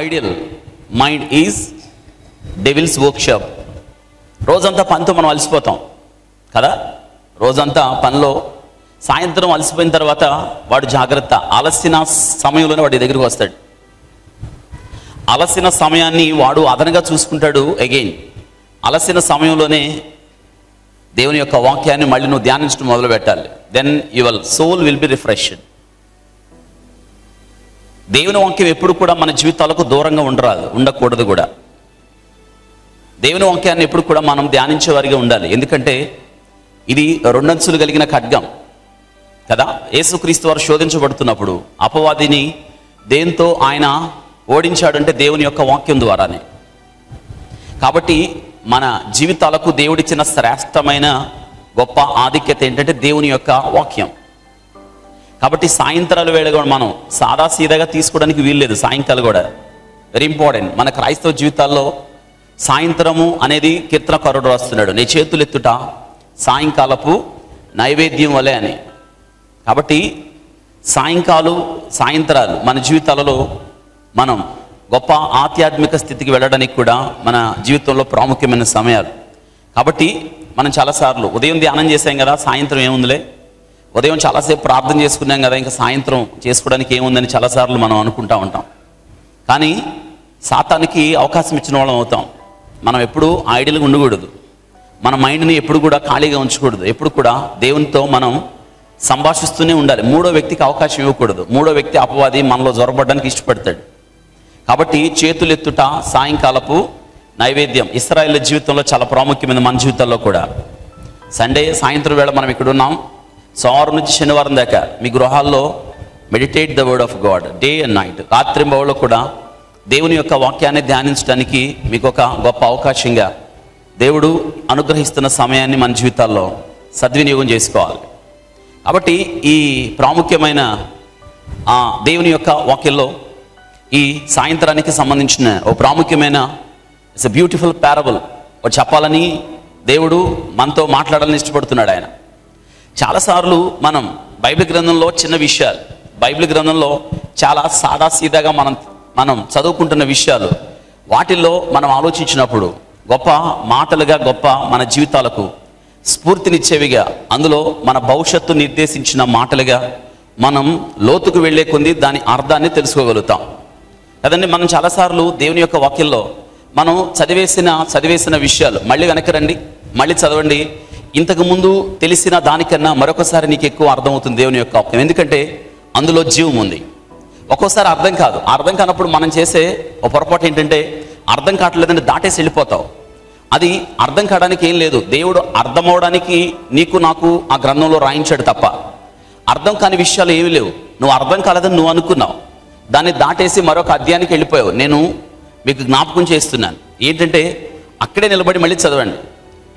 Ideal mind is devils workshop. రోజంతా పనితో మనం అలసిపోతాం కదా, రోజంతా పనిలో సాయంత్రం అలసిపోయిన తర్వాత వాడు జాగ్రత్త, అలసిన సమయంలోనే వాడి దగ్గరికి వస్తాడు. అలసిన సమయాన్ని వాడు అదనంగా చూసుకుంటాడు. అగైన్ అలసిన సమయంలోనే దేవుని యొక్క వాక్యాన్ని మళ్ళీ నువ్వు ధ్యానించడం మొదలు పెట్టాలి. Then your soul will be refreshed. దేవుని వాక్యం ఎప్పుడు కూడా మన జీవితాలకు దూరంగా ఉండకూడదు కూడా. దేవుని వాక్యాన్ని ఎప్పుడు కూడా మనం ధ్యానించే వారిగా ఉండాలి. ఎందుకంటే ఇది రెండంచులు కలిగిన ఖడ్గం కదా. యేసుక్రీస్తు వారు శోధించబడుతున్నప్పుడు అపవాదిని దేంతో ఆయన ఓడించాడంటే దేవుని యొక్క వాక్యం ద్వారానే. కాబట్టి మన జీవితాలకు దేవుడిచ్చిన శ్రేష్టమైన గొప్ప ఆధిక్యత ఏంటంటే దేవుని యొక్క వాక్యం. కాబట్టి సాయంత్రాల వేళ కూడా మనం సాదాసీదాగా తీసుకోవడానికి వీల్లేదు. సాయంకాలం కూడా వెరీ ఇంపార్టెంట్. మన క్రైస్తవ జీవితాల్లో సాయంత్రము అనేది కీర్తనకారుడు రాస్తున్నాడు, నీ చేతులెత్తుట సాయంకాలపు నైవేద్యం వలె అని. కాబట్టి సాయంత్రాలు మన జీవితాలలో మనం గొప్ప ఆధ్యాత్మిక స్థితికి వెళ్ళడానికి కూడా మన జీవితంలో ప్రాముఖ్యమైన సమయాలు. కాబట్టి మనం చాలాసార్లు ఉదయం ధ్యానం చేసాం కదా, సాయంత్రం ఏముందిలే, ఉదయం చాలాసేపు ప్రార్థన చేసుకున్నాం కదా, ఇంకా సాయంత్రం చేసుకోవడానికి ఏముందని చాలాసార్లు మనం అనుకుంటూ ఉంటాం. కానీ సాతానికి అవకాశం ఇచ్చిన వాళ్ళం అవుతాం. మనం ఎప్పుడూ ఐడియల్గా ఉండకూడదు. మన మైండ్ని ఎప్పుడు కూడా ఖాళీగా ఉంచకూడదు. ఎప్పుడు కూడా దేవునితో మనం సంభాషిస్తూనే ఉండాలి. మూడో వ్యక్తికి అవకాశం ఇవ్వకూడదు. మూడో వ్యక్తి అపవాది మనలో జొరబడడానికి ఇష్టపడతాడు. కాబట్టి చేతులెత్తుట సాయంకాలపు నైవేద్యం ఇశ్రాయేలు జీవితంలో చాలా ప్రాముఖ్యమైన, మన జీవితాల్లో కూడా. సండే సాయంత్రం వేళ మనం ఇక్కడ ఉన్నాం. సోమవారం నుంచి శనివారం దాకా మీ గృహాల్లో meditate the word of God day and night. రాత్రింబవళ్ళు కూడా దేవుని యొక్క వాక్యాన్ని ధ్యానించడానికి మీకు ఒక గొప్ప అవకాశంగా దేవుడు అనుగ్రహిస్తున్న సమయాన్ని మన జీవితాల్లో సద్వినియోగం చేసుకోవాలి. కాబట్టి ఈ ప్రాముఖ్యమైన దేవుని యొక్క వాక్యంలో ఈ సాయంత్రానికి సంబంధించిన ఓ ప్రాముఖ్యమైన ఇట్స్ ఎ బ్యూటిఫుల్ ప్యారబుల్ చెప్పాలని దేవుడు మనతో మాట్లాడాలని ఇష్టపడుతున్నాడు ఆయన. చాలాసార్లు మనం బైబిల్ గ్రంథంలో చిన్న విషయాలు, బైబిల్ గ్రంథంలో చాలా సాదాసీదాగా మనం చదువుకుంటున్న విషయాలు, వాటిల్లో మనం ఆలోచించినప్పుడు గొప్ప మాటలుగా, గొప్ప మన జీవితాలకు స్ఫూర్తినిచ్చేవిగా, అందులో మన భవిష్యత్తు నిర్దేశించిన మాటలుగా మనం లోతుకు వెళ్లే కొద్ది దాని అర్థాన్ని తెలుసుకోగలుగుతాం కదండి. మనం చాలాసార్లు దేవుని యొక్క వాక్యంలో మనం చదివేసిన విషయాలు మళ్ళీ వెనక్కి రండి, మళ్ళీ చదవండి. ఇంతకుముందు తెలిసిన దానికన్నా మరొకసారి నీకు ఎక్కువ అర్థమవుతుంది దేవుని యొక్క వాక్యం. ఎందుకంటే అందులో జీవం ఉంది. ఒక్కోసారి అర్థం కాదు. అర్థం కానప్పుడు మనం చేసే ఒక పొరపాటు ఏంటంటే అర్థం కావట్లేదని దాటేసి వెళ్ళిపోతావు. అది అర్థం కావడానికి ఏం లేదు. దేవుడు అర్థమవడానికి నీకు నాకు ఆ గ్రంథంలో రాయించాడు తప్ప అర్థం కాని విషయాలు ఏమీ లేవు. నువ్వు అర్థం కాలేదని నువ్వు అనుకున్నావు, దాన్ని దాటేసి మరొక అధ్యాయానికి వెళ్ళిపోయావు. నేను మీకు జ్ఞాపకం చేస్తున్నాను ఏంటంటే అక్కడే నిలబడి మళ్ళీ చదవండి.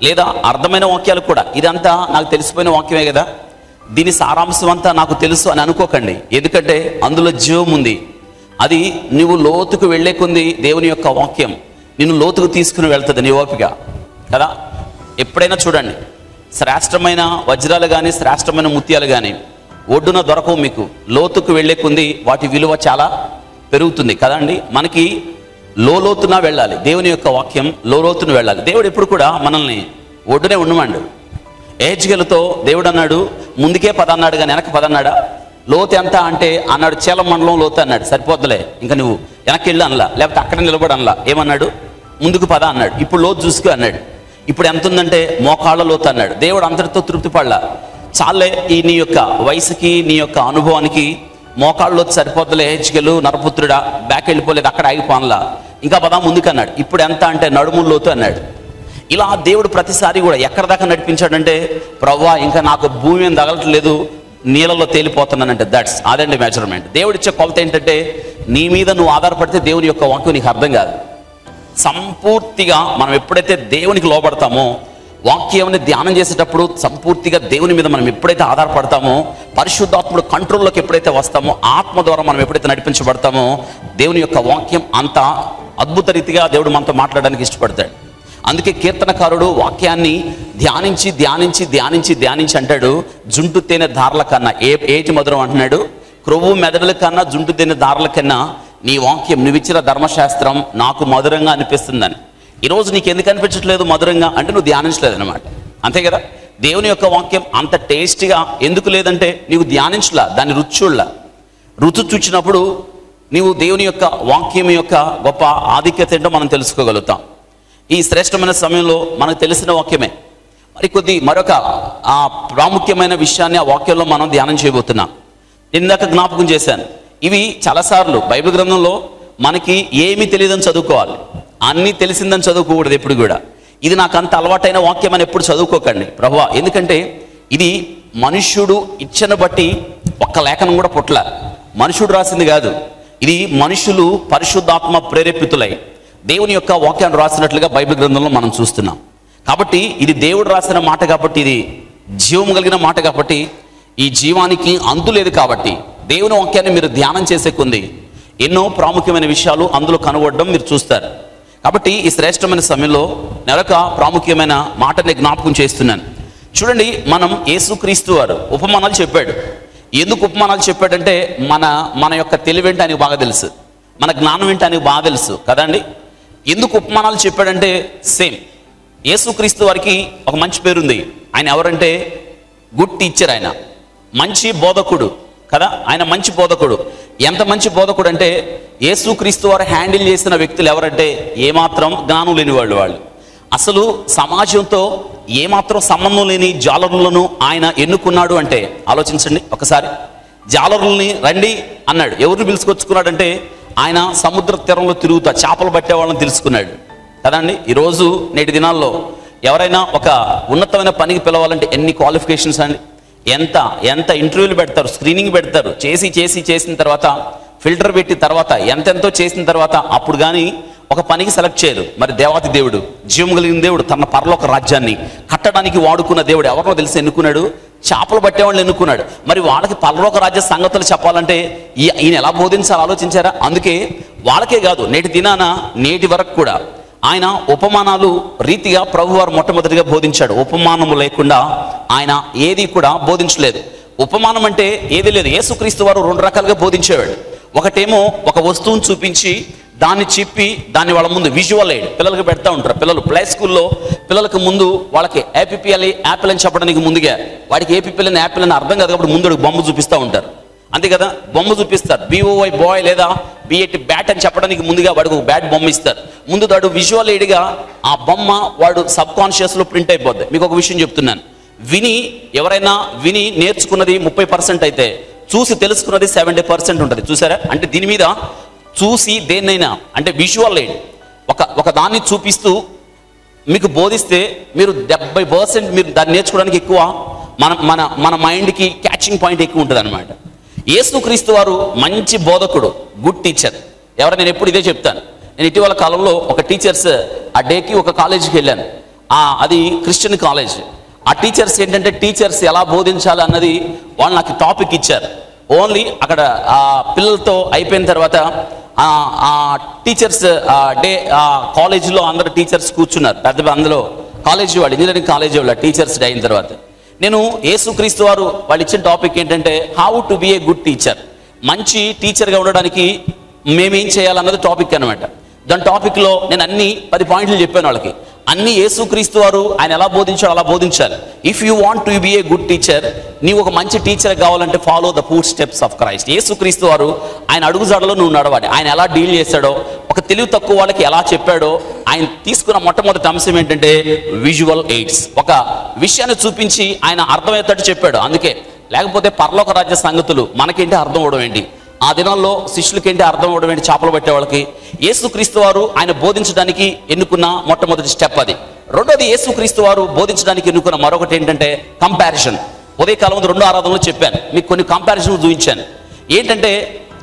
లేదా అర్థమైన వాక్యాలు కూడా ఇదంతా నాకు తెలిసిపోయిన వాక్యమే కదా, దీని సారాంశం అంతా నాకు తెలుసు అని అనుకోకండి. ఎందుకంటే అందులో జీవం ఉంది. అది నువ్వు లోతుకు వెళ్ళే కొంది దేవుని యొక్క వాక్యం నిన్ను లోతుకు తీసుకుని వెళ్తుంది నీ ఓపిక కదా. ఎప్పుడైనా చూడండి, శ్రేష్టమైన వజ్రాలు కానీ శ్రేష్టమైన ముత్యాలు కానీ ఒడ్డున దొరకవు. మీకు లోతుకు వెళ్ళే కొంది వాటి విలువ చాలా పెరుగుతుంది కదండి. మనకి లోతున వెళ్ళాలి, దేవుని యొక్క వాక్యం లోతున వెళ్ళాలి. దేవుడు ఎప్పుడు కూడా మనల్ని ఒడ్డునే ఉండమండు. ఏహెచ్కేలుతో దేవుడు అన్నాడు ముందుకే పద అన్నాడు కానీ వెనక్కి పద అన్నాడా? లోతు ఎంత అంటే అన్నాడు చేల మండలం లోతు అన్నాడు. సరిపోద్దులే ఇంకా నువ్వు వెనక్కి వెళ్ళు అనలా, లేకపోతే అక్కడ నిలబడి అనలా. ఏమన్నాడు? ముందుకు పద అన్నాడు. ఇప్పుడు లోతు చూసుకో అన్నాడు. ఇప్పుడు ఎంత ఉందంటే మోకాళ్ళ లోతు అన్నాడు. దేవుడు అంతటితో తృప్తి పడలా. చాలే ఈ నీ యొక్క వయసుకి నీ యొక్క అనుభవానికి మోకాళ్ళ లోతు సరిపోద్దులే, ఏహెచ్కేలు నరపుత్రుడా బ్యాక్ వెళ్ళిపోలేదు, అక్కడ ఆగిపోనలా, ఇంకా పద ముందుకు అన్నాడు. ఇప్పుడు ఎంత అంటే నడుము లోతు అన్నాడు. ఇలా దేవుడు ప్రతిసారి కూడా ఎక్కడ దాకా నడిపించాడంటే ప్రవ్వా ఇంకా నాకు భూమి ఏం తగలట్లేదు, నీళ్ళలో తేలిపోతున్నానంటే అదండి మెజర్మెంట్. దేవుడిచ్చే కొలత ఏంటంటే నీ మీద నువ్వు ఆధారపడితే దేవుని యొక్క వాక్యం నీకు అర్థం కాదు. సంపూర్తిగా మనం ఎప్పుడైతే దేవునికి లోబడతామో, వాక్యాన్ని ధ్యానం చేసేటప్పుడు సంపూర్తిగా దేవుని మీద మనం ఎప్పుడైతే ఆధారపడతామో, పరిశుద్ధాత్ముడు కంట్రోల్లోకి ఎప్పుడైతే వస్తామో, ఆత్మ ద్వారా మనం ఎప్పుడైతే నడిపించబడతామో, దేవుని యొక్క వాక్యం అంత అద్భుత రీతిగా దేవుడు మనతో మాట్లాడడానికి ఇష్టపడతాడు. అందుకే కీర్తనకారుడు వాక్యాన్ని ధ్యానించి ధ్యానించి ధ్యానించి ధ్యానించి అంటాడు, జుంటు తేనె ధారల కన్నా ఏటి మధురం అంటున్నాడు, క్రొవ్వు మెదడుల కన్నా జుంటు తేనె ధారల కన్నా నీ వాక్యం, నువ్విచ్చిన ధర్మశాస్త్రం నాకు మధురంగా అనిపిస్తుందని. ఈరోజు నీకు ఎందుకు అనిపించట్లేదు మధురంగా అంటే నువ్వు ధ్యానించలేదు అనమాట. అంతే కదా, దేవుని యొక్క వాక్యం అంత టేస్టీగా ఎందుకు లేదంటే నీవు ధ్యానించలా, దాన్ని రుచి చూచినప్పుడు నీవు దేవుని యొక్క వాక్యం యొక్క గొప్ప ఆధిక్యత ఏంటో మనం తెలుసుకోగలుగుతాం. ఈ శ్రేష్టమైన సమయంలో మనకు తెలిసిన వాక్యమే మరొక ఆ ప్రాముఖ్యమైన విషయాన్ని ఆ వాక్యంలో మనం ధ్యానం చేయబోతున్నాం. ఇందాక జ్ఞాపకం చేశాను, ఇవి చాలాసార్లు బైబిల్ గ్రంథంలో మనకి ఏమీ తెలియదని చదువుకోవాలి, అన్నీ తెలిసిందని చదువుకోకూడదు ఎప్పుడు కూడా. ఇది నాకు అంత అలవాటైన వాక్యం అని ఎప్పుడు చదువుకోకండి ప్రభువా, ఎందుకంటే ఇది మనుష్యుడు ఇచ్చను బట్టి ఒక్క లేఖనం కూడా పుట్ల, మనుషుడు రాసింది కాదు. ఇది మనుషులు పరిశుద్ధాత్మ ప్రేరేపితులై దేవుని యొక్క వాక్యాన్ని రాసినట్లుగా బైబిల్ గ్రంథంలో మనం చూస్తున్నాం. కాబట్టి ఇది దేవుడు రాసిన మాట కాబట్టి, ఇది జీవం కలిగిన మాట కాబట్టి, ఈ జీవానికి అంతు లేదు కాబట్టి దేవుని వాక్యాన్ని మీరు ధ్యానం చేసే కొంది ఎన్నో ప్రాముఖ్యమైన విషయాలు అందులో కనుగొనడం మీరు చూస్తారు. కాబట్టి ఈ శ్రేష్టమైన సమయంలో మరొక ప్రాముఖ్యమైన మాటని జ్ఞాపకం చేస్తున్నాను. చూడండి, మనం యేసుక్రీస్తు వారు ఉపమానాలు చెప్పాడు. ఎందుకు ఉపమానాలు చెప్పాడంటే మన యొక్క తెలివేంటి ఆయనకు బాగా తెలుసు, మన జ్ఞానం ఏంటి ఆయనకు బాగా తెలుసు కదండి. ఎందుకు ఉపమానాలు చెప్పాడంటే సేమ్ యేసుక్రీస్తు వారికి ఒక మంచి పేరుంది. ఆయన ఎవరంటే గుడ్ టీచర్, ఆయన మంచి బోధకుడు కదా. ఆయన మంచి బోధకుడు. ఎంత మంచి బోధకుడు అంటే యేసుక్రీస్తు వారు హ్యాండిల్ చేసిన వ్యక్తులు ఎవరంటే ఏమాత్రం జ్ఞానం లేని వాళ్ళు అసలు సమాజంతో ఏమాత్రం సంబంధం లేని జాలరులను ఆయన ఎన్నుకున్నాడు అంటే ఆలోచించండి ఒకసారి. జాలరుల్ని రండి అన్నాడు. ఎవరిని పిలుచుకొచ్చుకున్నాడంటే ఆయన సముద్ర తీరంలో తిరుగుతా చేపలు పట్టే వాళ్ళని తెలుసుకున్నాడు కదండి. ఈరోజు నేటి దినాల్లో ఎవరైనా ఒక ఉన్నతమైన పనికి పిలవాలంటే ఎన్ని క్వాలిఫికేషన్స్ అండి, ఎంత ఇంటర్వ్యూలు పెడతారు, స్క్రీనింగ్ పెడతారు, చేసిన తర్వాత ఫిల్టర్ పెట్టి తర్వాత ఎంతెంతో చేసిన తర్వాత అప్పుడు కానీ ఒక పనికి సెలెక్ట్ చేయరు. మరి దేవాతి దేవుడు, జీవం కలిగిన దేవుడు తన పరలోక రాజ్యాన్ని కట్టడానికి వాడుకున్న దేవుడు ఎవరినో తెలిసి ఎన్నుకున్నాడు, చేపలు పట్టేవాళ్ళని ఎన్నుకున్నాడు. మరి వాళ్ళకి పరలోక రాజ్య సంగతులు చెప్పాలంటే ఈయన ఎలా బోధించాలి ఆలోచించారా? అందుకే వాళ్ళకే కాదు, నేటి వరకు కూడా ఆయన ఉపమానాలు రీతిగా ప్రభువారు మొట్టమొదటిగా బోధించాడు. ఉపమానము లేకుండా ఆయన ఏది కూడా బోధించలేదు. ఉపమానం అంటే ఏది లేదు. యేసుక్రీస్తు వారు రెండు రకాలుగా బోధించేవాడు. ఒకటేమో ఒక వస్తువును చూపించి దాన్ని చెప్పి దాన్ని వాళ్ళ ముందు విజువల్ ఎయిడ్ పిల్లలకు పెడతా ఉంటారు. పిల్లలు ప్లే స్కూల్లో పిల్లలకు ముందు వాళ్ళకి ఏపీఎల్ యాపిల్ అని చెప్పడానికి ముందుగా వాడికి ఏపీఎల్ అని యాపిల్ అని అర్థం కాదు కాబట్టి ముందు బొమ్మ చూపిస్తూ ఉంటారు. అంతే కదా, బొమ్మ చూపిస్తారు. BOY బాయ్ లేదా BAT బ్యాట్ అని చెప్పడానికి ముందుగా వాడికి ఒక బ్యాట్ బొమ్మ ఇస్తారు. ముందు వాడు విజువల్ ఎయిడ్గా ఆ బొమ్మ వాడు సబ్ కాన్షియస్లో ప్రింట్ అయిపోద్ది. మీకు ఒక విషయం చెప్తున్నాను, ఎవరైనా విని నేర్చుకున్నది 30% అయితే చూసి తెలుసుకున్నది 70% ఉంటుంది. చూసారా? అంటే దీని మీద చూసి దేన్నైనా అంటే విజువల్ ఎయిడ్ ఒక దాన్ని చూపిస్తూ మీకు బోధిస్తే మీరు 70% మీరు దాన్ని నేర్చుకోవడానికి ఎక్కువ మన మైండ్కి క్యాచింగ్ పాయింట్ ఎక్కువ ఉంటుంది అనమాట. యేసుక్రీస్తు వారు మంచి బోధకుడు, గుడ్ టీచర్. నేను ఎప్పుడు ఇదే చెప్తాను. నేను ఇటీవల కాలంలో ఒక టీచర్స్ ఆ డేకి ఒక కాలేజీకి వెళ్ళాను. అది క్రిస్టియన్ కాలేజ్. ఆ టీచర్స్ ఏంటంటే టీచర్స్ ఎలా బోధించాలి అన్నది వాళ్ళు నాకు టాపిక్ ఇచ్చారు. ఓన్లీ అక్కడ ఆ పిల్లలతో అయిపోయిన తర్వాత ఆ టీచర్స్ డే కాలేజీలో అందరు టీచర్స్ కూర్చున్నారు. అందులో కాలేజీ వాళ్ళు, ఇంజనీరింగ్ కాలేజీ వాళ్ళు టీచర్స్ డే అయిన తర్వాత నేను యేసుక్రీస్తు వారు వాళ్ళు ఇచ్చిన టాపిక్ ఏంటంటే how to be a good teacher. మంచి టీచర్గా ఉండడానికి మేమేం చేయాలన్నది టాపిక్ అనమాట. దాని టాపిక్లో నేను అన్ని 10 పాయింట్లు చెప్పాను వాళ్ళకి. అన్ని యేసుక్రీస్తు వారు ఆయన ఎలా బోధించాడో అలా బోధించాలి. If you want to be a good teacher, నీవు ఒక మంచి టీచర్ కావాలంటే follow the foot steps of Christ. యేసుక్రీస్తు వారు ఆయన అడుగుజాడలో నువ్వు నడవాలి. ఆయన ఎలా డీల్ చేశాడో, ఒక తెలివి తక్కువ వాళ్ళకి ఎలా చెప్పాడో, ఆయన తీసుకున్న మొట్టమొదటి అంశం ఏంటంటే విజువల్ ఎయిడ్స్. ఒక విషయాన్ని చూపించి ఆయన అర్థమయ్యేటట్టు చెప్పాడు. అందుకే లేకపోతే పరలోక రాజ్య సంగతులు మనకేంటి అర్థం అవడం ఏంటి, ఆ దినాల్లో శిష్యులకేంటి అర్థం అవడం ఏంటి, చేపలు పట్టే వాళ్ళకి. యేసుక్రీస్తు వారు ఆయన బోధించడానికి ఎన్నుకున్న మొట్టమొదటి స్టెప్ అది. రెండోది, యేసుక్రీస్తు వారు బోధించడానికి ఎన్నుకున్న మరొకటి ఏంటంటే కంపారిజన్. ఉదయకాలం 2 ఆరాధనలో చెప్పాను, మీకు కొన్ని కంపారిజన్ చూపించాను. ఏంటంటే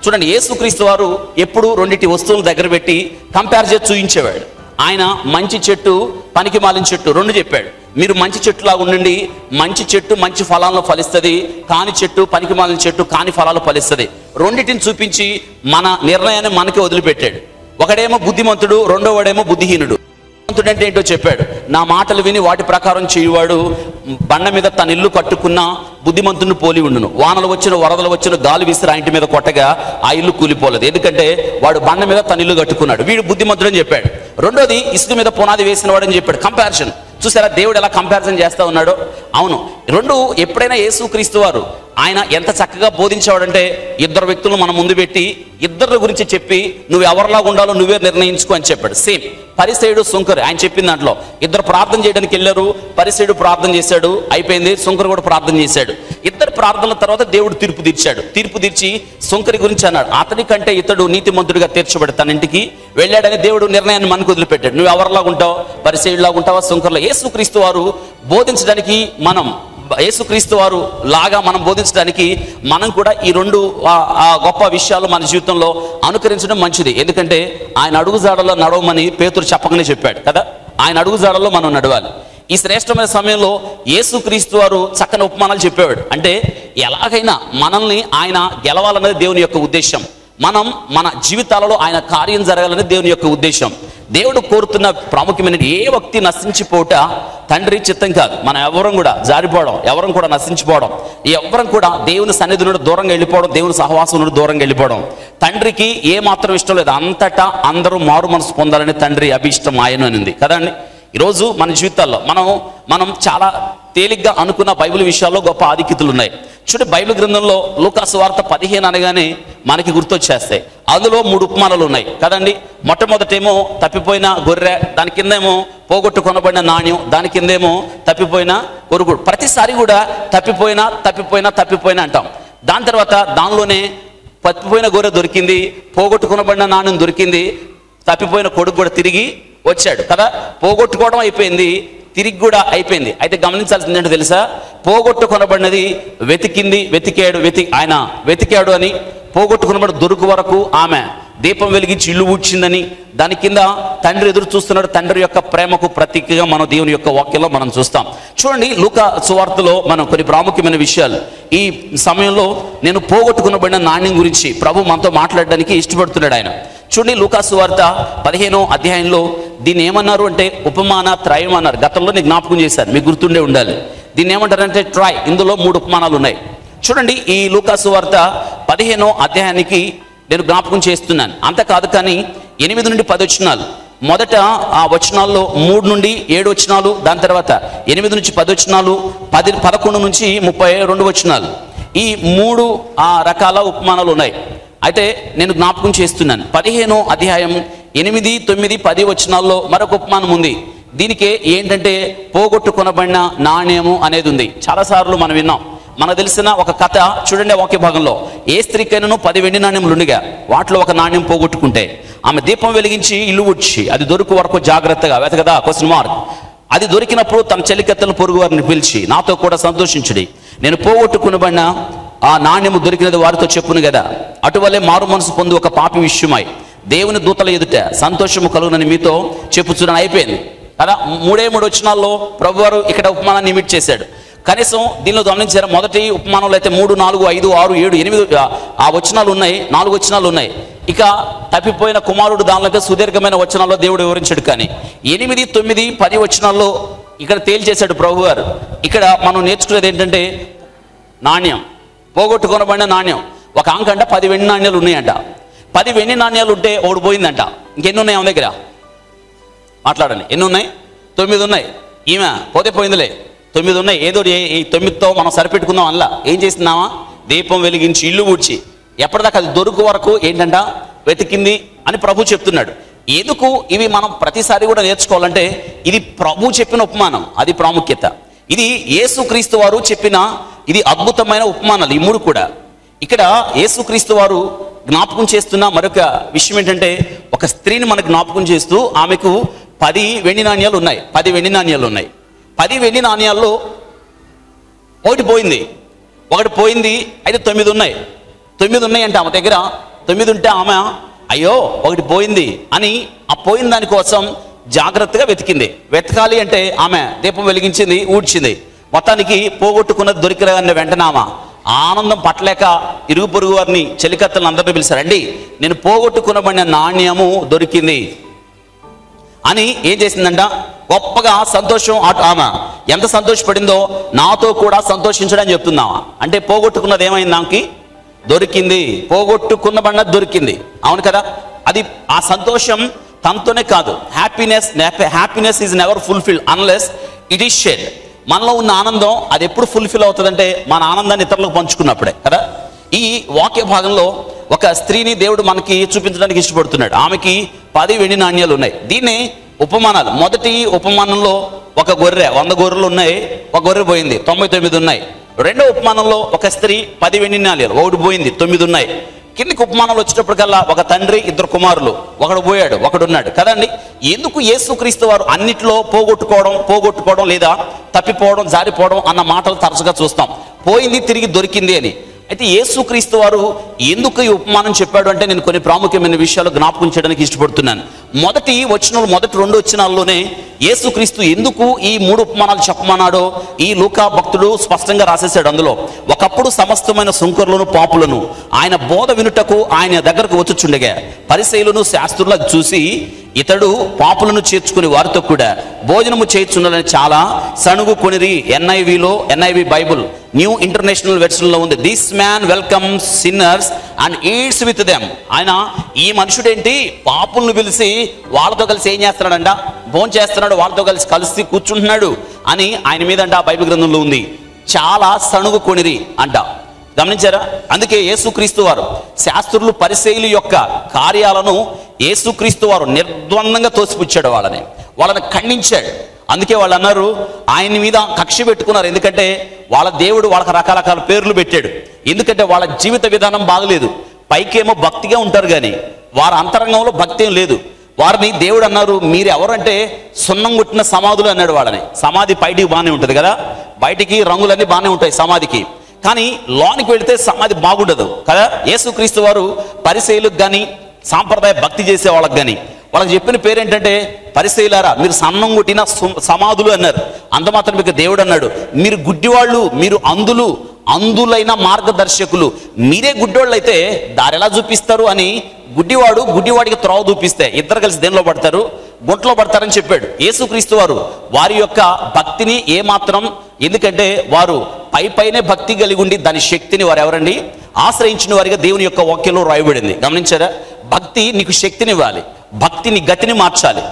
చూడండి, యేసుక్రీస్తు వారు ఎప్పుడు రెండింటి వస్తువులను దగ్గర పెట్టి కంపేర్ చేసి చూపించేవాడు. ఆయన మంచి చెట్టు, పనికి మాలిన చెట్టు రెండు చెప్పాడు. మీరు మంచి చెట్టులాగా ఉండండి, మంచి చెట్టు మంచి ఫలాలను ఫలిస్తుంది, కాని చెట్టు పనికి మాలిన చెట్టు కాని ఫలాలు ఫలిస్తుంది. రెండింటిని చూపించి మన నిర్ణయాన్ని మనకే వదిలిపెట్టాడు. ఒకడేమో బుద్ధిమంతుడు, రెండో వాడేమో బుద్ధిహీనుడు. బుద్ధిమంతుడంటే ఏంటో చెప్పాడు. నా మాటలు విని వాటి ప్రకారం చేయువాడు బండ మీద తన ఇల్లు కట్టుకున్న బుద్ధిమంతుని పోలి ఉండును. వానలు వచ్చిన వరదలు వచ్చిన గాలి విసిరి ఆ ఇంటి మీద కొట్టగా ఆ ఇల్లు కూలిపోలేదు, ఎందుకంటే వాడు బండ మీద తన ఇల్లు కట్టుకున్నాడు. వీడు బుద్ధిమంతుడని చెప్పాడు. రెండోది ఇసుక మీద పునాది వేసిన వాడని చెప్పాడు. కంపారిజన్ చూసారా దేవుడు ఎలా కంపారిజన్ చేస్తా ఉన్నాడో. అవును, రెండు ఎప్పుడైనా యేసుక్రీస్తు వారు ఆయన ఎంత చక్కగా బోధించేవాడంటే, ఇద్దరు వ్యక్తులు మన ముందు పెట్టి ఇద్దరి గురించి చెప్పి నువ్వు ఎవరిలాగా ఉండాలో నువ్వే నిర్ణయించుకో అని చెప్పాడు. సేమ్ పరిసయుడు సుంకరు ఆయన చెప్పిన దాంట్లో ఇద్దరు ప్రార్థన చేయడానికి వెళ్ళారు. పరిసయుడు ప్రార్థన చేశాడు, అయిపోయింది. సుంకరు కూడా ప్రార్థన చేశాడు. ఇద్దరు ప్రార్థనల తర్వాత దేవుడు తీర్పు తీర్చాడు. తీర్పు తీర్చి సుంకరి గురించి అన్నాడు, అతని కంటే ఇతడు నీతిమంతుడిగా తీర్చబడి తన ఇంటికి వెళ్ళాడని దేవుడు నిర్ణయాన్ని మనకు వదిలిపెట్టాడు. నువ్వు ఎవరిలాగా ఉంటావు, పరిసయుడిలాగా ఉంటావా, సుంకర్లో. యేసుక్రీస్తు వారు బోధించడానికి యేసుక్రీస్తు వారు లాగా మనం బోధించడానికి మనం కూడా ఈ రెండు గొప్ప విషయాలు మన జీవితంలో అనుకరించడం మంచిది. ఎందుకంటే ఆయన అడుగుజాడలో నడవమని పేతురు చెప్పకనే చెప్పాడు కదా. ఆయన అడుగుజాడలో మనం నడవాలి. ఈ శ్రేష్టమైన సమయంలో యేసుక్రీస్తు వారు చక్కని ఉపమానాలు చెప్పేవాడు. అంటే ఎలాగైనా మనల్ని ఆయన గెలవాలన్నది దేవుని యొక్క ఉద్దేశం. మనం మన జీవితాలలో ఆయన కార్యం జరగాలనేది దేవుని యొక్క ఉద్దేశం. దేవుడు కోరుతున్న ప్రాముఖ్యమైన ఏ వ్యక్తి నశించిపోట తండ్రి చిత్తం కాదు. మనం ఎవరం కూడా జారిపోవడం, ఎవరం కూడా నశించిపోవడం, ఎవరం కూడా దేవుని సన్నిధి నుండి దూరంగా వెళ్ళిపోవడం, దేవుని సహవాసం నుండి దూరంగా వెళ్ళిపోవడం తండ్రికి ఏ మాత్రం ఇష్టం లేదు. అంతటా అందరూ మారు మనసు పొందాలని తండ్రి అభిష్టం ఆయన అనింది కదండి. ఈరోజు మన జీవితాల్లో మనం చాలా తేలిగ్గా అనుకున్న బైబిల్ విషయాల్లో గొప్ప ఆధిక్యతలు ఉన్నాయి. చూడండి, బైబిల్ గ్రంథంలో లూకాసు వార్త 15 అనగానే మనకి గుర్తొచ్చేస్తాయి. అందులో 3 ఉపమానాలు ఉన్నాయి కదండి. మొట్టమొదటేమో తప్పిపోయిన గొర్రె, దాని కిందేమో పోగొట్టు కొనబడిన నాణ్యం, దాని కిందేమో తప్పిపోయిన కొరుగుడు. ప్రతిసారి కూడా తప్పిపోయినా అంటాం. దాని తర్వాత దానిలోనే తప్పిపోయిన గొర్రె దొరికింది, పోగొట్టు కొనబడిన నాణ్యం దొరికింది, తప్పిపోయిన కొడుకు కూడా తిరిగి వచ్చాడు కదా. పోగొట్టుకోవడం అయిపోయింది, తిరిగి కూడా అయిపోయింది. అయితే గమనించాల్సింది ఏంటో తెలుసా, పోగొట్టుకొనబడినది ఆయన వెతికాడు అని, పోగొట్టుకున్నబడి దొరుకు వరకు ఆమె దీపం వెలిగించి ఇల్లు ఊడ్చిందని, దాని కింద తండ్రి ఎదురు చూస్తున్నాడు. తండ్రి యొక్క ప్రేమకు ప్రతీకగా మనం దేవుని యొక్క వాక్యంలో మనం చూస్తాం. చూడండి, లూకా సువార్తలో మనం కొన్ని ప్రాముఖ్యమైన విషయాలు ఈ సమయంలో నేను పోగొట్టుకునబడిన నాణ్యం గురించి ప్రభు మనతో మాట్లాడడానికి ఇష్టపడుతున్నాడు ఆయన. చూడండి, లూకా సువార్త 15వ అధ్యాయంలో దీన్ని ఏమన్నారు అంటే ఉపమాన త్రయం అన్నారు. గతంలో నేను జ్ఞాపకం చేశాను, మీకు గుర్తుండే ఉండాలి. దీన్ని ఏమంటారంటే ట్రై. ఇందులో 3 ఉపమానాలు ఉన్నాయి. చూడండి, ఈ లూకా సువార్త 15వ అధ్యాయానికి నేను జ్ఞాపకం చేస్తున్నాను. అంతకాదు కానీ 8 నుండి 10 వచనాలు, మొదట ఆ వచనాల్లో 3 నుండి 7 వచనాలు, దాని తర్వాత 8 నుంచి 10 వచనాలు, 11 నుంచి 32 వచనాలు, ఈ 3 రకాల ఉపమానాలు ఉన్నాయి. అయితే నేను జ్ఞాపకం చేస్తున్నాను. 15వ అధ్యాయం 8, 9, 10 వచనాల్లో మరొక ఉపమానం ఉంది. దీనికే ఏంటంటే పోగొట్టుకొనబడిన నాణ్యము అనేది ఉంది. చాలాసార్లు మనం విన్నాం. మనకు తెలిసిన ఒక కథ చూడండి, వాక్య భాగంలో ఏ స్త్రీకైనాను 10 వెండి నాణ్యములు ఉండగా వాటిలో ఒక నాణ్యం పోగొట్టుకుంటే ఆమె దీపం వెలిగించి ఇల్లు ఉడ్చి అది దొరికి వరకు జాగ్రత్తగా వెతకదా క్వశ్చన్ మార్క్. అది దొరికినప్పుడు తన చెలికత్తెలను పొరుగు వారిని పిలిచి నాతో కూడా సంతోషించుడి, నేను పోగొట్టుకునబడిన ఆ నాణ్యము దొరికినది వారితో చెప్పును కదా. అటువలే మారు మనసు పొంది ఒక పాపి విషయమై దేవుని దూతల ఎదుట సంతోషము కలుగునని మీతో చెప్పుచున్నాను. అయిపోయింది కదా. 3 వచనాల్లో ప్రభువారు ఇక్కడ ఉపమానాన్ని ఇమిట్ చేశాడు. కనీసం దీనిలో గమనించారా, మొదటి ఉపమానంలో అయితే 3, 4, 5, 6, 7, 8 ఆ వచనాలు ఉన్నాయి, 4 వచనాలు ఉన్నాయి. ఇక తప్పిపోయిన కుమారుడు దానిలో సుదీర్ఘమైన వచనాల్లో దేవుడు వివరించాడు. కానీ 8, 9, 10 వచనాల్లో ఇక్కడ తేల్చేశాడు ప్రభు గారు. ఇక్కడ మనం నేర్చుకునేది ఏంటంటే నాణ్యం, పోగొట్టుకొనబడిన నాణ్యం. ఒక అంకంట 10 వెండి నాణ్యాలు ఉన్నాయంట. 10 వెండి నాణ్యాలు ఉంటే ఒకటి పోయిందంట. ఇంకెన్ని ఉన్నాయి ఆమె దగ్గర? మాట్లాడండి. ఎన్ని ఉన్నాయి? 9 ఉన్నాయి. ఈమె పోతే పోయిందిలే, 9 ఉన్నాయి. ఏదో ఈ 9తో మనం సరిపెట్టుకుందాం. అలా ఏం చేస్తున్నామా, దీపం వెలిగించి ఇల్లు ఊడ్చి ఎప్పటిదాకా అది దొరుకు వరకు ఏంటంట వెతికింది అని ప్రభు చెప్తున్నాడు. ఎందుకు ఇవి మనం ప్రతిసారి కూడా నేర్చుకోవాలంటే ఇది ప్రభు చెప్పిన ఉపమానం, అది ప్రాముఖ్యత. ఇది యేసుక్రీస్తు వారు చెప్పిన ఇది అద్భుతమైన ఉపమానాలు ఈ 3 కూడా. ఇక్కడ యేసుక్రీస్తు వారు జ్ఞాపకం చేస్తున్న మరొక విషయం ఏంటంటే ఒక స్త్రీని మనకు జ్ఞాపకం చేస్తూ ఆమెకు 10 వెండి నాణ్యాలు ఉన్నాయి. 10 వెండి నాణ్యాలు ఉన్నాయి. 10 వెండి నాణ్యాల్లో ఒకటి పోయింది. అయితే 9 ఉన్నాయి. 9 ఉన్నాయంటే ఆమె దగ్గర 9 ఉంటే ఆమె అయ్యో ఒకటి పోయింది అని ఆ పోయిన దానికోసం జాగ్రత్తగా వెతకాలి అంటే ఆమె దీపం వెలిగించింది, ఊడ్చింది. మొత్తానికి పోగొట్టుకున్నది దొరికిన వెంటనే ఆమె ఆనందం పట్టలేక ఇరుగు పొరుగు వారిని చెలికత్తలను అందరినీ పిలిచారండి, నేను పోగొట్టుకునబడిన నాణ్యము దొరికింది. అని ఏం చేసిందంట, గొప్పగా సంతోషం. ఆమె ఎంత సంతోషపడిందో నాతో కూడా సంతోషించడని చెప్తుందామా. అంటే పోగొట్టుకున్నది ఏమైంది, ఆమెకి దొరికింది. పోగొట్టుకున్న బండది దొరికింది, అవును కదా. అది ఆ సంతోషం తనతోనే కాదు. Happiness is never fulfilled unless it is shared. మనలో ఉన్న ఆనందం అది ఎప్పుడు ఫుల్ఫిల్ అవుతుందంటే మన ఆనందాన్ని ఇతరులకు పంచుకున్నప్పుడే కదా. ఈ వాక్య భాగంలో ఒక స్త్రీని దేవుడు మనకి చూపించడానికి ఇష్టపడుతున్నాడు. ఆమెకి 10 వెండి నాణ్యాలు ఉన్నాయి. దీన్ని ఉపమానాలు. మొదటి ఉపమానంలో ఒక గొర్రె, 100 గొర్రెలు ఉన్నాయి, ఒక గొర్రె పోయింది, 99 ఉన్నాయి. రెండో ఉపమానంలో ఒక స్త్రీ 10 వెండి నాణ్యాలు, ఒకటి పోయింది, 9 ఉన్నాయి. కిందికి ఉపమానాలు వచ్చేటప్పటికల్లా ఒక తండ్రి, 2 కుమారులు, ఒకడు పోయాడు, ఒకడున్నాడు కదండి. ఎందుకు యేసుక్రీస్తు వారు అన్నిట్లో పోగొట్టుకోవడం లేదా తప్పిపోవడం, జారిపోవడం అన్న మాటలు తరచుగా చూస్తాం. పోయింది తిరిగి దొరికింది అని. అయితే యేసుక్రీస్తు వారు ఎందుకు ఈ ఉపమానం చెప్పాడు అంటే నేను కొన్ని ప్రాముఖ్యమైన విషయాలు జ్ఞాపకం చేయడానికి ఇష్టపడుతున్నాను. మొదటి 2 వచనాల్లోనే యేసుక్రీస్తు ఎందుకు ఈ 3 ఉపమానాలు చెప్పమన్నాడో ఈ లూకా భక్తుడు స్పష్టంగా రాసేసాడు. అందులో ఒకప్పుడు సమస్తమైన సుంకరులను పాపులను ఆయన బోధ వినుటకు ఆయన దగ్గరకు వచ్చుచుండగా పరిసయ్యులను శాస్త్రులకు చూసి ఇతడు పాపులను చేర్చుకుని వారితో కూడా భోజనము చేయుచున్నాడని చాలా సణుగు కొనిరి. NIV బైబుల్ న్యూ ఇంటర్నేషనల్ వెర్షన్లో ఉంది. This man welcomes sinners and eats with them. ఆయన ఈ మనుషుడేంటి పాపులను పిలిచి వాళ్ళతో కలిసి ఏం చేస్తున్నాడంట, భోజనం చేస్తున్నాడు, వాళ్ళతో కలిసి కూర్చుంటున్నాడు అని ఆయన మీద అంట బైబిల్ గ్రంథంలో ఉంది. చాలా సణుగు కొనిరి అంట. గమనించారా? అందుకే యేసుక్రీస్తు వారు శాస్త్రులు పరిసయ్యుల యొక్క కార్యాలను యేసుక్రీస్తు వారు నిర్ద్వందంగా తోసిపుచ్చాడు. వాళ్ళని ఖండించాడు. అందుకే వాళ్ళు అన్నారు ఆయన మీద కక్ష పెట్టుకున్నారు. ఎందుకంటే వాళ్ళ దేవుడు వాళ్ళకి రకరకాల పేర్లు పెట్టాడు. ఎందుకంటే వాళ్ళ జీవిత విధానం బాగలేదు. పైకేమో భక్తిగా ఉంటారు కానీ వారి అంతరంగంలో భక్తి ఏం లేదు. వారిని దేవుడు అన్నారు, మీరు ఎవరంటే సున్నం కొట్టిన సమాధులు అన్నాడు వాళ్ళని. సమాధి బయటికి బాగానే ఉంటుంది కదా, బయటికి రంగులన్నీ బాగానే ఉంటాయి సమాధికి, కానీ లోనికి వెళితే సమాధి బాగుండదు కదా. యేసుక్రీస్తు వారు పరిసయ్యులకు కానీ సాంప్రదాయ భక్తి చేసే వాళ్ళకి కానీ వాళ్ళకి చెప్పిన పేరు ఏంటంటే, పరిసయ్యులారా మీరు సన్నం కొట్టిన సమాధులు అన్నారు. అంత మాత్రం మీకు దేవుడు అన్నాడు, మీరు గుడ్డివాళ్ళు, మీరు అందులైన మార్గదర్శకులు, మీరే గుడ్డివాళ్ళు అయితే దారి ఎలా చూపిస్తారు అని గుడ్డివాడికి త్రోవ చూపిస్తే ఇద్దరు కలిసి దేనిలో పడతారు, గుంటలో పడతారని చెప్పాడు. యేసుక్రీస్తు వారు వారి యొక్క భక్తిని ఏమాత్రం, ఎందుకంటే వారు పైనే భక్తి కలిగి ఉండి దాని శక్తిని వారు ఎవరండి ఆశ్రయించిన వారిగా దేవుని యొక్క వాక్యంలో రాయబడింది. గమనించారా? భక్తి నీకు శక్తినివ్వాలి, భక్తి నీ గతిని మార్చాలి,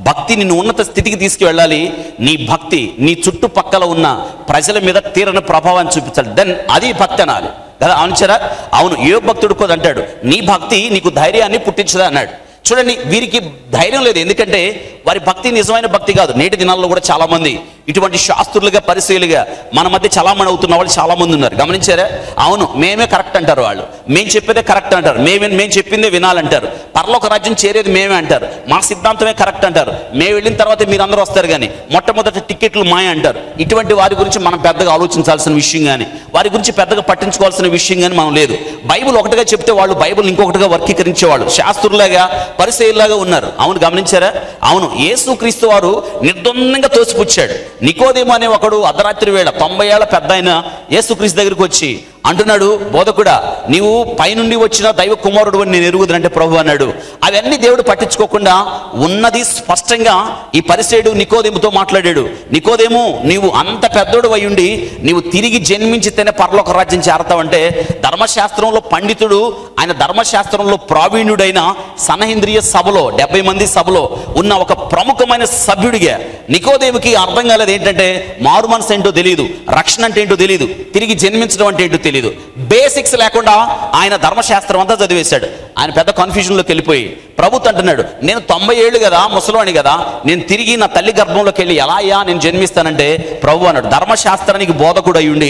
భక్తి నిన్ను ఉన్నత స్థితికి తీసుకువెళ్ళాలి. నీ భక్తి నీ చుట్టుపక్కల ఉన్న ప్రజల మీద తీరని ప్రభావాన్ని చూపించాలి. దెన్ అది భక్తి అనాలి కదా. అవునుచారా? అవును. ఏ భక్తుడు కూడా అంటాడు నీ భక్తి నీకు ధైర్యాన్ని పుట్టించదా అన్నాడు. చూడండి, వీరికి ధైర్యం లేదు. ఎందుకంటే వారి భక్తి నిజమైన భక్తి కాదు. నేటి దినాల్లో కూడా చాలా మంది ఇటువంటి శాస్త్రులుగా పరిశీలుగా మన మధ్య చలామణి అవుతున్న వాళ్ళు చాలా మంది ఉన్నారు. గమనించారా? అవును, మేమే కరెక్ట్ అంటారు వాళ్ళు, మేము చెప్పేదే కరెక్ట్ అంటారు, మేము చెప్పిందే వినాలంటారు, పరలోక రాజ్యం చేరేది మేమే అంటారు, మా సిద్ధాంతమే కరెక్ట్ అంటారు, మేము వెళ్ళిన తర్వాత మీరు అందరూ వస్తారు కానీ మొట్టమొదటి టికెట్లు మాయ అంటారు. ఇటువంటి వారి గురించి మనం పెద్దగా ఆలోచించాల్సిన విషయం కానీ వారి గురించి పెద్దగా పట్టించుకోవాల్సిన విషయం కానీ మనం లేదు. బైబుల్ ఒకటిగా చెప్తే వాళ్ళు బైబుల్ ఇంకొకటిగా వర్గీకరించేవాళ్ళు, శాస్త్రులాగా పరిసయ్యులాగా ఉన్నారు. అవును, గమనించారా? అవును. యేసుక్రీస్తు వారు నిర్ద్వందంగా తోసిపుచ్చాడు. నికోదేము అనే ఒకడు అర్ధరాత్రి వేళ 90 ఏళ్ల పెద్ద ఆయన యేసుక్రీస్తు దగ్గరికి వచ్చి అంటున్నాడు, బోధకుడా నీవు పైనుండి వచ్చిన దైవ కుమారుడు అని నేను ఎరుగుదనంటే ప్రభు అన్నాడు. అవన్నీ దేవుడు పట్టించుకోకుండా ఉన్నది స్పష్టంగా ఈ పరిసయ్యుడు నికోదేముతో మాట్లాడాడు. నికోదేము, నీవు అంత పెద్దోడు అయ్యుండి నీవు తిరిగి జన్మించితేనే పరలోక రాజ్యం చేరతావంటే, ధర్మశాస్త్రంలో పండితుడు, ఆయన ధర్మశాస్త్రంలో ప్రావీణ్యుడైన సనహేంద్రియ సభలో 70 మంది సభలో ఉన్న ఒక ప్రముఖమైన సభ్యుడిగా నికోదేముకి అర్థం కాలేదు ఏంటంటే మారు మనసు ఏంటో తెలియదు, రక్షణ అంటే ఏంటో తెలియదు, తిరిగి జన్మించడం అంటే ఏంటో తెలియదు. బేసిక్స్ లేకుండా ఆయన ధర్మశాస్త్రం అంతా చదివేశాడు. ఆయన పెద్ద కన్ఫ్యూజన్లోకి వెళ్ళిపోయి ప్రభుత్వం అంటున్నాడు, నేను 90 ఏళ్ళు కదా, ముసలివాణి కదా, నేను తిరిగి నా తల్లి గర్భంలోకి వెళ్ళి ఎలా నేను జన్మిస్తానంటే ప్రభు అన్నాడు, ధర్మశాస్త్రానికి బోధకుడు అయ్యుండి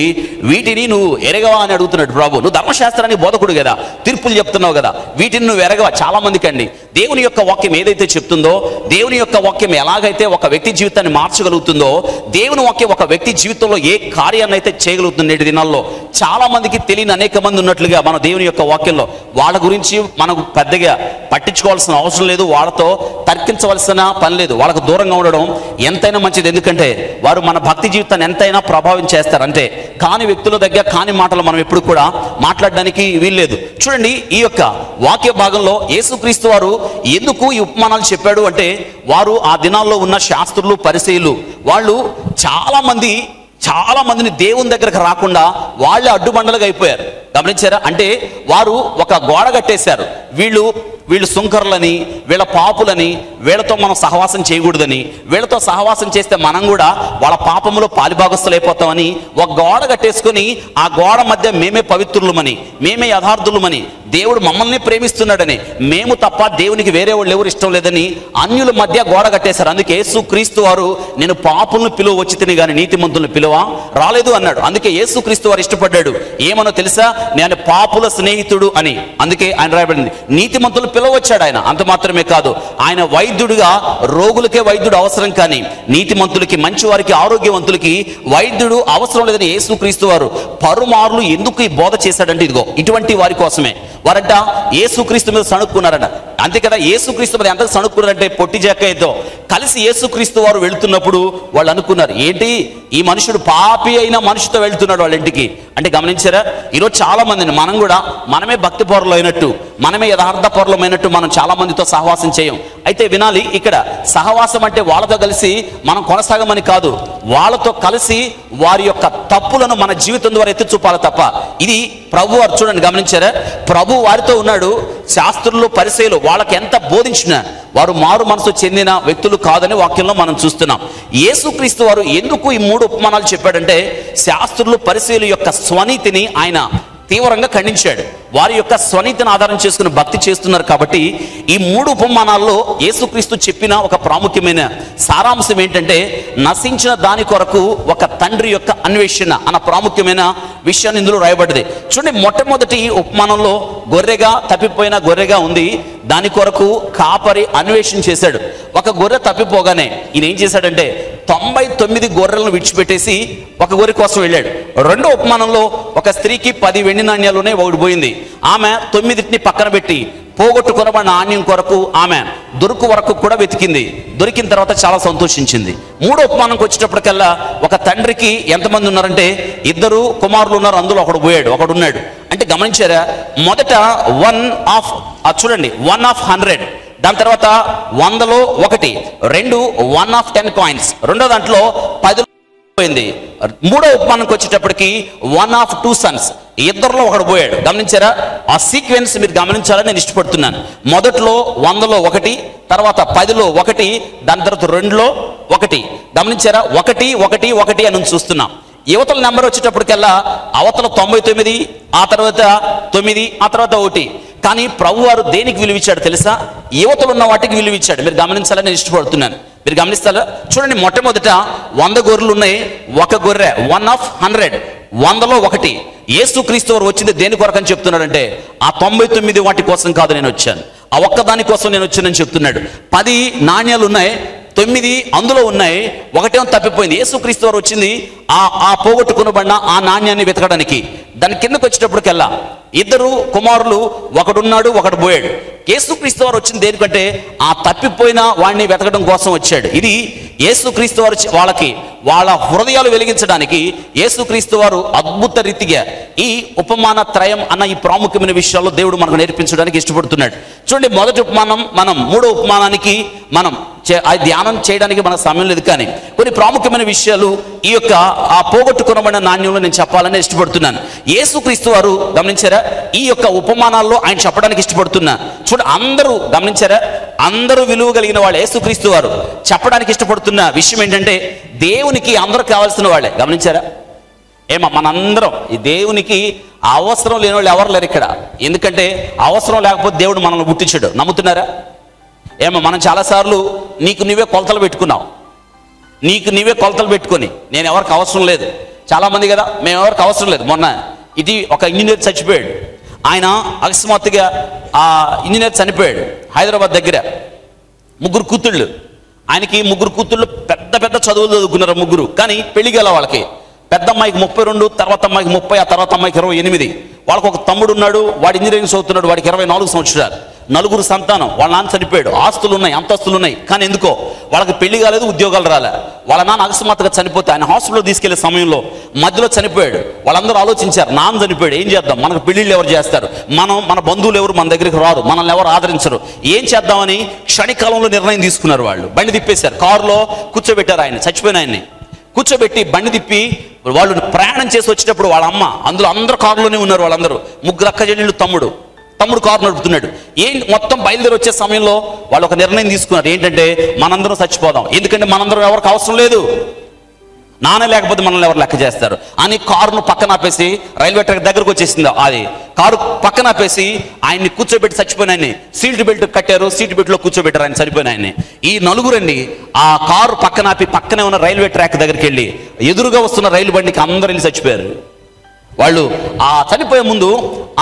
వీటిని నువ్వు ఎరగవా అని అడుగుతున్నాడు ప్రభు. నువ్వు ధర్మశాస్త్రానికి బోధకుడు కదా, తీర్పులు చెప్తున్నావు కదా, వీటిని నువ్వు ఎరగవా? చాలా మందికి అండి దేవుని యొక్క వాక్యం ఏదైతే చెప్తుందో, దేవుని యొక్క వాక్యం ఎలాగైతే ఒక వ్యక్తి జీవితాన్ని మార్చగలుగుతుందో, దేవుని వాక్యం ఒక వ్యక్తి జీవితంలో ఏ కార్యాన్ని అయితే చేయగలుగుతుంది నేటి దినాల్లో చాలా మందికి తెలియని అనేక మంది ఉన్నట్లుగా మన దేవుని యొక్క వాక్యంలో వాళ్ళ గురించి మనకు పెద్దగా పట్టించుకోవాల్సిన అవసరం లేదు, వాళ్ళతో తర్కించవలసిన పని లేదు, వాళ్ళకు దూరంగా ఉండడం ఎంతైనా మంచిది. ఎందుకంటే వారు మన భక్తి జీవితాన్ని ఎంతైనా ప్రభావం చేస్తారు. అంటే కాని వ్యక్తుల దగ్గర కాని మాటలు మనం ఎప్పుడు కూడా మాట్లాడడానికి వీల్లేదు. చూడండి, ఈ యొక్క వాక్య భాగంలో యేసుక్రీస్తు వారు ఎందుకు ఈ ఉపమానాలు చెప్పాడు అంటే, వారు ఆ దినాల్లో ఉన్న శాస్త్రులు పరిసయ్యులు వాళ్ళు చాలా మందిని దేవుని దగ్గరకు రాకుండా వాళ్ళే అడ్డుబండలుగా అయిపోయారు. గమనించారా? అంటే వారు ఒక గోడ కట్టేశారు. వీళ్ళు సుంకరులని, వీళ్ళ పాపులని, వీళ్ళతో మనం సహవాసం చేయకూడదని, వీళ్ళతో సహవాసం చేస్తే మనం కూడా వాళ్ళ పాపంలో పాలిభాగస్తులు అయిపోతామని ఒక గోడ కట్టేసుకొని ఆ గోడ మధ్య మేమే పవిత్రులమని, మేమే యథార్థులమని, దేవుడు మమ్మల్ని ప్రేమిస్తున్నాడని, మేము తప్ప దేవునికి వేరే వాళ్ళు ఎవరు ఇష్టం లేదని అన్యుల మధ్య గోడ కట్టేశారు. అందుకే యేసుక్రీస్తు వారు నేను పాపులను పిలువ వచ్చి తిని కానీ నీతిమంతులను పిలువ రాలేదు అన్నాడు. అందుకే యేసుక్రీస్తు వారు ఇష్టపడ్డాడు. ఏమనో తెలుసా? నేను పాపుల స్నేహితుడు అని. అందుకే ఆయన రాయబడింది నీతిమంతులు పిలవచ్చాడు ఆయన. అంత మాత్రమే కాదు, ఆయన వైద్యుడిగా రోగులకే వైద్యుడు అవసరం, కానీ నీతిమంతులకి, మంచి వారికి, ఆరోగ్యవంతులకి వైద్యుడు అవసరం లేదని యేసుక్రీస్తు వారు పరుమార్లు ఎందుకు ఈ బోధ చేశాడంటే, ఇదిగో ఇటువంటి వారి కోసమే. వారంట యేసుక్రీస్తు మీద సణుక్కున్నారట. అంతే కదా, యేసుక్రీస్తు మీద ఎంత సణుక్కున్నారంటే పొట్టి జక్కయ్యతో కలిసి యేసుక్రీస్తు వారు వెళుతున్నప్పుడు వాళ్ళు అనుకున్నారు, ఏంటి ఈ మనుషుడు పాపి అయిన మనిషితో వెళ్తున్నాడు వాళ్ళ ఇంటికి అంటే. గమనించారా? ఈరోజు చాలా మందిని మనం కూడా మనమే భక్తి పరులు అయినట్టు, మనమే యథార్థ పరులమైనట్టు మనం చాలా మందితో సహవాసం చేయం. అయితే వినాలి, ఇక్కడ సహవాసం అంటే వాళ్ళతో కలిసి మనం కొనసాగమని కాదు, వాళ్ళతో కలిసి వారి యొక్క తప్పులను మన జీవితం ద్వారా ఎత్తి చూపాలి తప్ప. ఇది ప్రభు వారు చూడండి, గమనించారా? ప్రభు వారితో ఉన్నాడు. శాస్త్రులు పరిసయ్యులు వాళ్ళకి ఎంత బోధించినా వారు మారు మనసు చెందిన వ్యక్తులు కాదని వాక్యంలో మనం చూస్తున్నాం. యేసుక్రీస్తు వారు ఎందుకు ఈ 3 ఉపమానాలు చెప్పాడంటే, శాస్త్రులు పరిసయ్యుల యొక్క స్వనీతిని ఆయన తీవ్రంగా ఖండించాడు. వారి యొక్క స్వనీతిని ఆధారం చేసుకుని భక్తి చేస్తున్నారు కాబట్టి ఈ 3 ఉపమానాల్లో యేసుక్రీస్తు చెప్పిన ఒక ప్రాముఖ్యమైన సారాంశం ఏంటంటే, నశించిన దాని కొరకు ఒక తండ్రి యొక్క అన్వేషణ అన్న ప్రాముఖ్యమైన విషయాన్ని ఇందులో రాయబడింది. చూడండి, మొట్టమొదటి ఉపమానంలో గొర్రెగా, తప్పిపోయిన గొర్రెగా ఉంది. దాని కొరకు కాపరి అన్వేషణ చేశాడు. ఒక గొర్రె తప్పిపోగానే ఈయన ఏం చేశాడంటే 99 గొర్రెలను విడిచిపెట్టేసి ఒక గొర్రె కోసం వెళ్ళాడు. రెండో ఉపమానంలో ఒక స్త్రీకి 10 వెండి నాణ్యాలునే ఒకటి పోయింది. ఆమె 9ని పక్కన పెట్టి పోగొట్టుకున్న నాణ్యం కొరకు ఆమె దొరుకు వరకు కూడా వెతికింది. దొరికిన తర్వాత చాలా సంతోషించింది. మూడో ఉపమానంకి వచ్చేటప్పటికల్లా ఒక తండ్రికి ఎంతమంది ఉన్నారంటే 2 కుమారులు ఉన్నారు. అందులో ఒకడున్నాడు. అంటే గమనించారా? మొదట 1 ఆఫ్ 100, దాని తర్వాత 100లో 1, 2 1 ఆఫ్ 10 కాయిన్స్, రెండో దాంట్లో 10 పోయింది. మూడో ఉపమానంకి వచ్చేటప్పటికి 1 ఆఫ్ 2 సన్స్, 2లో ఒకడు పోయాడు. గమనించారా? ఆ సీక్వెన్స్ మీరు గమనించాలని నేను ఇష్టపడుతున్నాను. మొదట్లో 100లో 1, తర్వాత 10లో 1, దాని తర్వాత 2లో 1. గమనించారా? 1 1 1 అని చూస్తున్నాం. యువతల నెంబర్ వచ్చేటప్పటికల్లా అవతల 99, ఆ తర్వాత 9, ఆ తర్వాత 1. కానీ ప్రభు వారు దేనికి విలువిచ్చాడు తెలుసా? యువతలు ఉన్న వాటికి విలువిచ్చాడు. మీరు గమనించాలని నేను ఇష్టపడుతున్నాను. మీరు గమనిస్తారా? చూడండి, మొట్టమొదట 100 గొర్రెలు ఉన్నాయి, ఒక గొర్రె 1 ఆఫ్ 100, 100లో 1. యేసుక్రీస్తు వారు వచ్చింది దేని కొరకు అని చెప్తున్నాడంటే, ఆ 99 వాటి కోసం కాదు నేను వచ్చాను, ఆ ఒక్కదాని కోసం నేను వచ్చానని చెప్తున్నాడు. 10 నాణ్యాలు ఉన్నాయి, 9 అందులో ఉన్నాయి, 1 తప్పిపోయింది. యేసుక్రీస్తు వారు వచ్చింది ఆ పోగొట్టుకునబడిన ఆ నాణ్యాన్ని వెతకడానికి. దాని కిందకు వచ్చేటప్పటికెల్లా 2 కుమారులు, ఒకడున్నాడు, ఒకడు పోయాడు. యేసుక్రీస్తు వారు వచ్చింది దేనికంటే ఆ తప్పిపోయిన వాడిని వెతకడం కోసం వచ్చాడు. ఇది యేసుక్రీస్తు వారు వాళ్ళకి వాళ్ళ హృదయాలు వెలిగించడానికి యేసుక్రీస్తు వారు అద్భుత రీతిగా ఈ ఉపమాన త్రయం అన్న ఈ ప్రాముఖ్యమైన విషయాల్లో దేవుడు మనకు నేర్పించడానికి ఇష్టపడుతున్నాడు. చూడండి, మొదటి ఉపమానం మనం మూడో ఉపమానానికి మనం ధ్యానం చేయడానికి మన సమయం లేదు, కానీ కొన్ని ప్రాముఖ్యమైన విషయాలు ఈ యొక్క ఆ పోగొట్టుకునబడిన నాణ్యంలో నేను చెప్పాలని ఇష్టపడుతున్నాను. యేసుక్రీస్తు వారు గమనించారా? ఈ యొక్క ఉపమానాల్లో ఆయన చెప్పడానికి ఇష్టపడుతున్నా. చూడండి, అందరూ గమనించారా? అందరూ విలువ కలిగిన వాళ్ళు. యేసుక్రీస్తు వారు చెప్పడానికి ఇష్టపడుతున్న విషయం ఏంటంటే, దేవునికి అందరూ కావాల్సిన వాళ్ళే. గమనించారా? మనందరం ఈ దేవునికి అవసరం లేని వాళ్ళు ఎవరు లేరు ఇక్కడ. ఎందుకంటే అవసరం లేకపోతే దేవుడు మనల్ని పుట్టించాడు. నమ్ముతున్నారా? మనం చాలాసార్లు నీకు నువ్వే కొలతలు పెట్టుకొని నేను ఎవరికి అవసరం లేదు. చాలామంది కదా, మేము ఎవరికి అవసరం లేదు. మొన్న ఇది ఒక ఇంజనీర్ చచ్చిపోయాడు. ఆయన అకస్మాత్తుగా ఆ ఇంజనీర్ చనిపోయాడు. హైదరాబాద్ దగ్గర 3 కూతుళ్ళు. ఆయనకి 3 కూతుళ్ళు పెద్ద పెద్ద చదువులు చదువుకున్నారు 3, కానీ పెళ్లి గల వాళ్ళకి. పెద్ద అమ్మాయికి 32, తర్వాత అమ్మాయికి 30, ఆ తర్వాత అమ్మాయికి 28. వాళ్ళకు ఒక తమ్ముడు ఉన్నాడు, వాడు ఇంజనీరింగ్ చదువుతున్నాడు, వాడికి 24 సంవత్సరాలు. నలుగురు సంతానం, వాళ్ళ నాన్న చనిపోయాడు, ఆస్తులు ఉన్నాయి, అంతస్తులు ఉన్నాయి, కానీ ఎందుకో వాళ్ళకి పెళ్లి కాలేదు, ఉద్యోగాలు రాలే. వాళ్ళ నాన్న అకస్మాత్తుగా చనిపోతే ఆయన హాస్పిటల్లో తీసుకెళ్లే సమయంలో మధ్యలో చనిపోయాడు. వాళ్ళందరూ ఆలోచించారు, నాన్న చనిపోయాడు, ఏం చేద్దాం, మనకు పెళ్లిళ్ళు ఎవరు చేస్తారు, మన బంధువులు ఎవరు మన దగ్గరికి రారు, మనల్ని ఎవరు ఆదరించరు, ఏం చేద్దామని క్షణికాలంలో నిర్ణయం తీసుకున్నారు. వాళ్ళు బండి తిప్పేశారు, కారులో కూర్చోబెట్టారు ఆయన, చచ్చిపోయిన ఆయన్ని కూర్చోబెట్టి బండి తిప్పి వాళ్ళు ప్రయాణం చేసి వచ్చేటప్పుడు వాళ్ళ అమ్మ, అందులో అందరూ కారులోనే ఉన్నారు, వాళ్ళందరూ ముగ్గురు అక్క చెల్లెళ్ళు, తమ్ముడు కారు నడుపుతున్నాడు. మొత్తం బయలుదేరి వచ్చే సమయంలో వాళ్ళు ఒక నిర్ణయం తీసుకున్నారు, ఏంటంటే మనందరం చచ్చిపోదాం, ఎందుకంటే మనందరం ఎవరికి అవసరం లేదు, నాన్న లేకపోతే మనల్ని ఎవరు లెక్క చేస్తారు అని కారును పక్కన ఆపేసి రైల్వే ట్రాక్ దగ్గరకు వచ్చేసింది. అది కారు పక్కన ఆపేసి ఆయన్ని కూర్చోబెట్టి చచ్చిపోయిన ఆయన్ని సీట్ బెల్ట్ కట్టారు, సీట్ బెల్ట్లో కూర్చోబెట్టారు ఆయన చనిపోయిన ఆయన్ని. ఈ నలుగురండి ఆ కారు పక్కన ఆపి పక్కనే ఉన్న రైల్వే ట్రాక్ దగ్గరికి వెళ్ళి ఎదురుగా వస్తున్న రైలు బండికి అందరూ వెళ్ళి చచ్చిపోయారు. వాళ్ళు ఆ చనిపోయే ముందు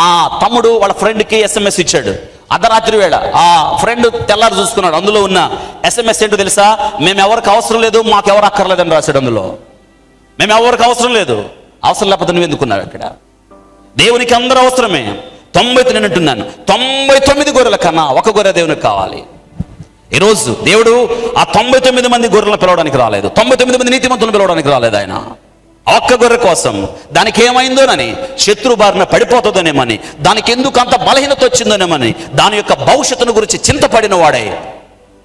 ఆ తమ్ముడు వాళ్ళ ఫ్రెండ్కి SMS ఇచ్చాడు. అర్ధరాత్రి వేళ ఆ ఫ్రెండ్ తెల్లారు చూసుకున్నాడు, అందులో ఉన్న SMS ఏంటో తెలుసా, మేము ఎవరికి అవసరం లేదు, మాకెవరు అక్కర్లేదని రాశాడు. అందులో మేము ఎవరికి అవసరం లేదు, అవసరం లేకపోతే నువ్వు ఎందుకున్నావు ఇక్కడ, దేవునికి అందరూ అవసరమే. 90 నేను అంటున్నాను, 99 గొర్రెల కన్నా ఒక గొర్రె దేవునికి కావాలి. ఈరోజు దేవుడు ఆ 99 మంది గొర్రెలను పిలవడానికి రాలేదు, 99 మంది నీతిమంతులను పిలవడానికి రాలేదు. ఆయన ఒక్క గొర్రె కోసం, దానికి ఏమైందోనని, శత్రు బారిన పడిపోతుందోనేమని, దానికి ఎందుకు అంత బలహీనత వచ్చిందోనేమని, దాని యొక్క భవిష్యత్తును గురించి చింతపడిన వాడే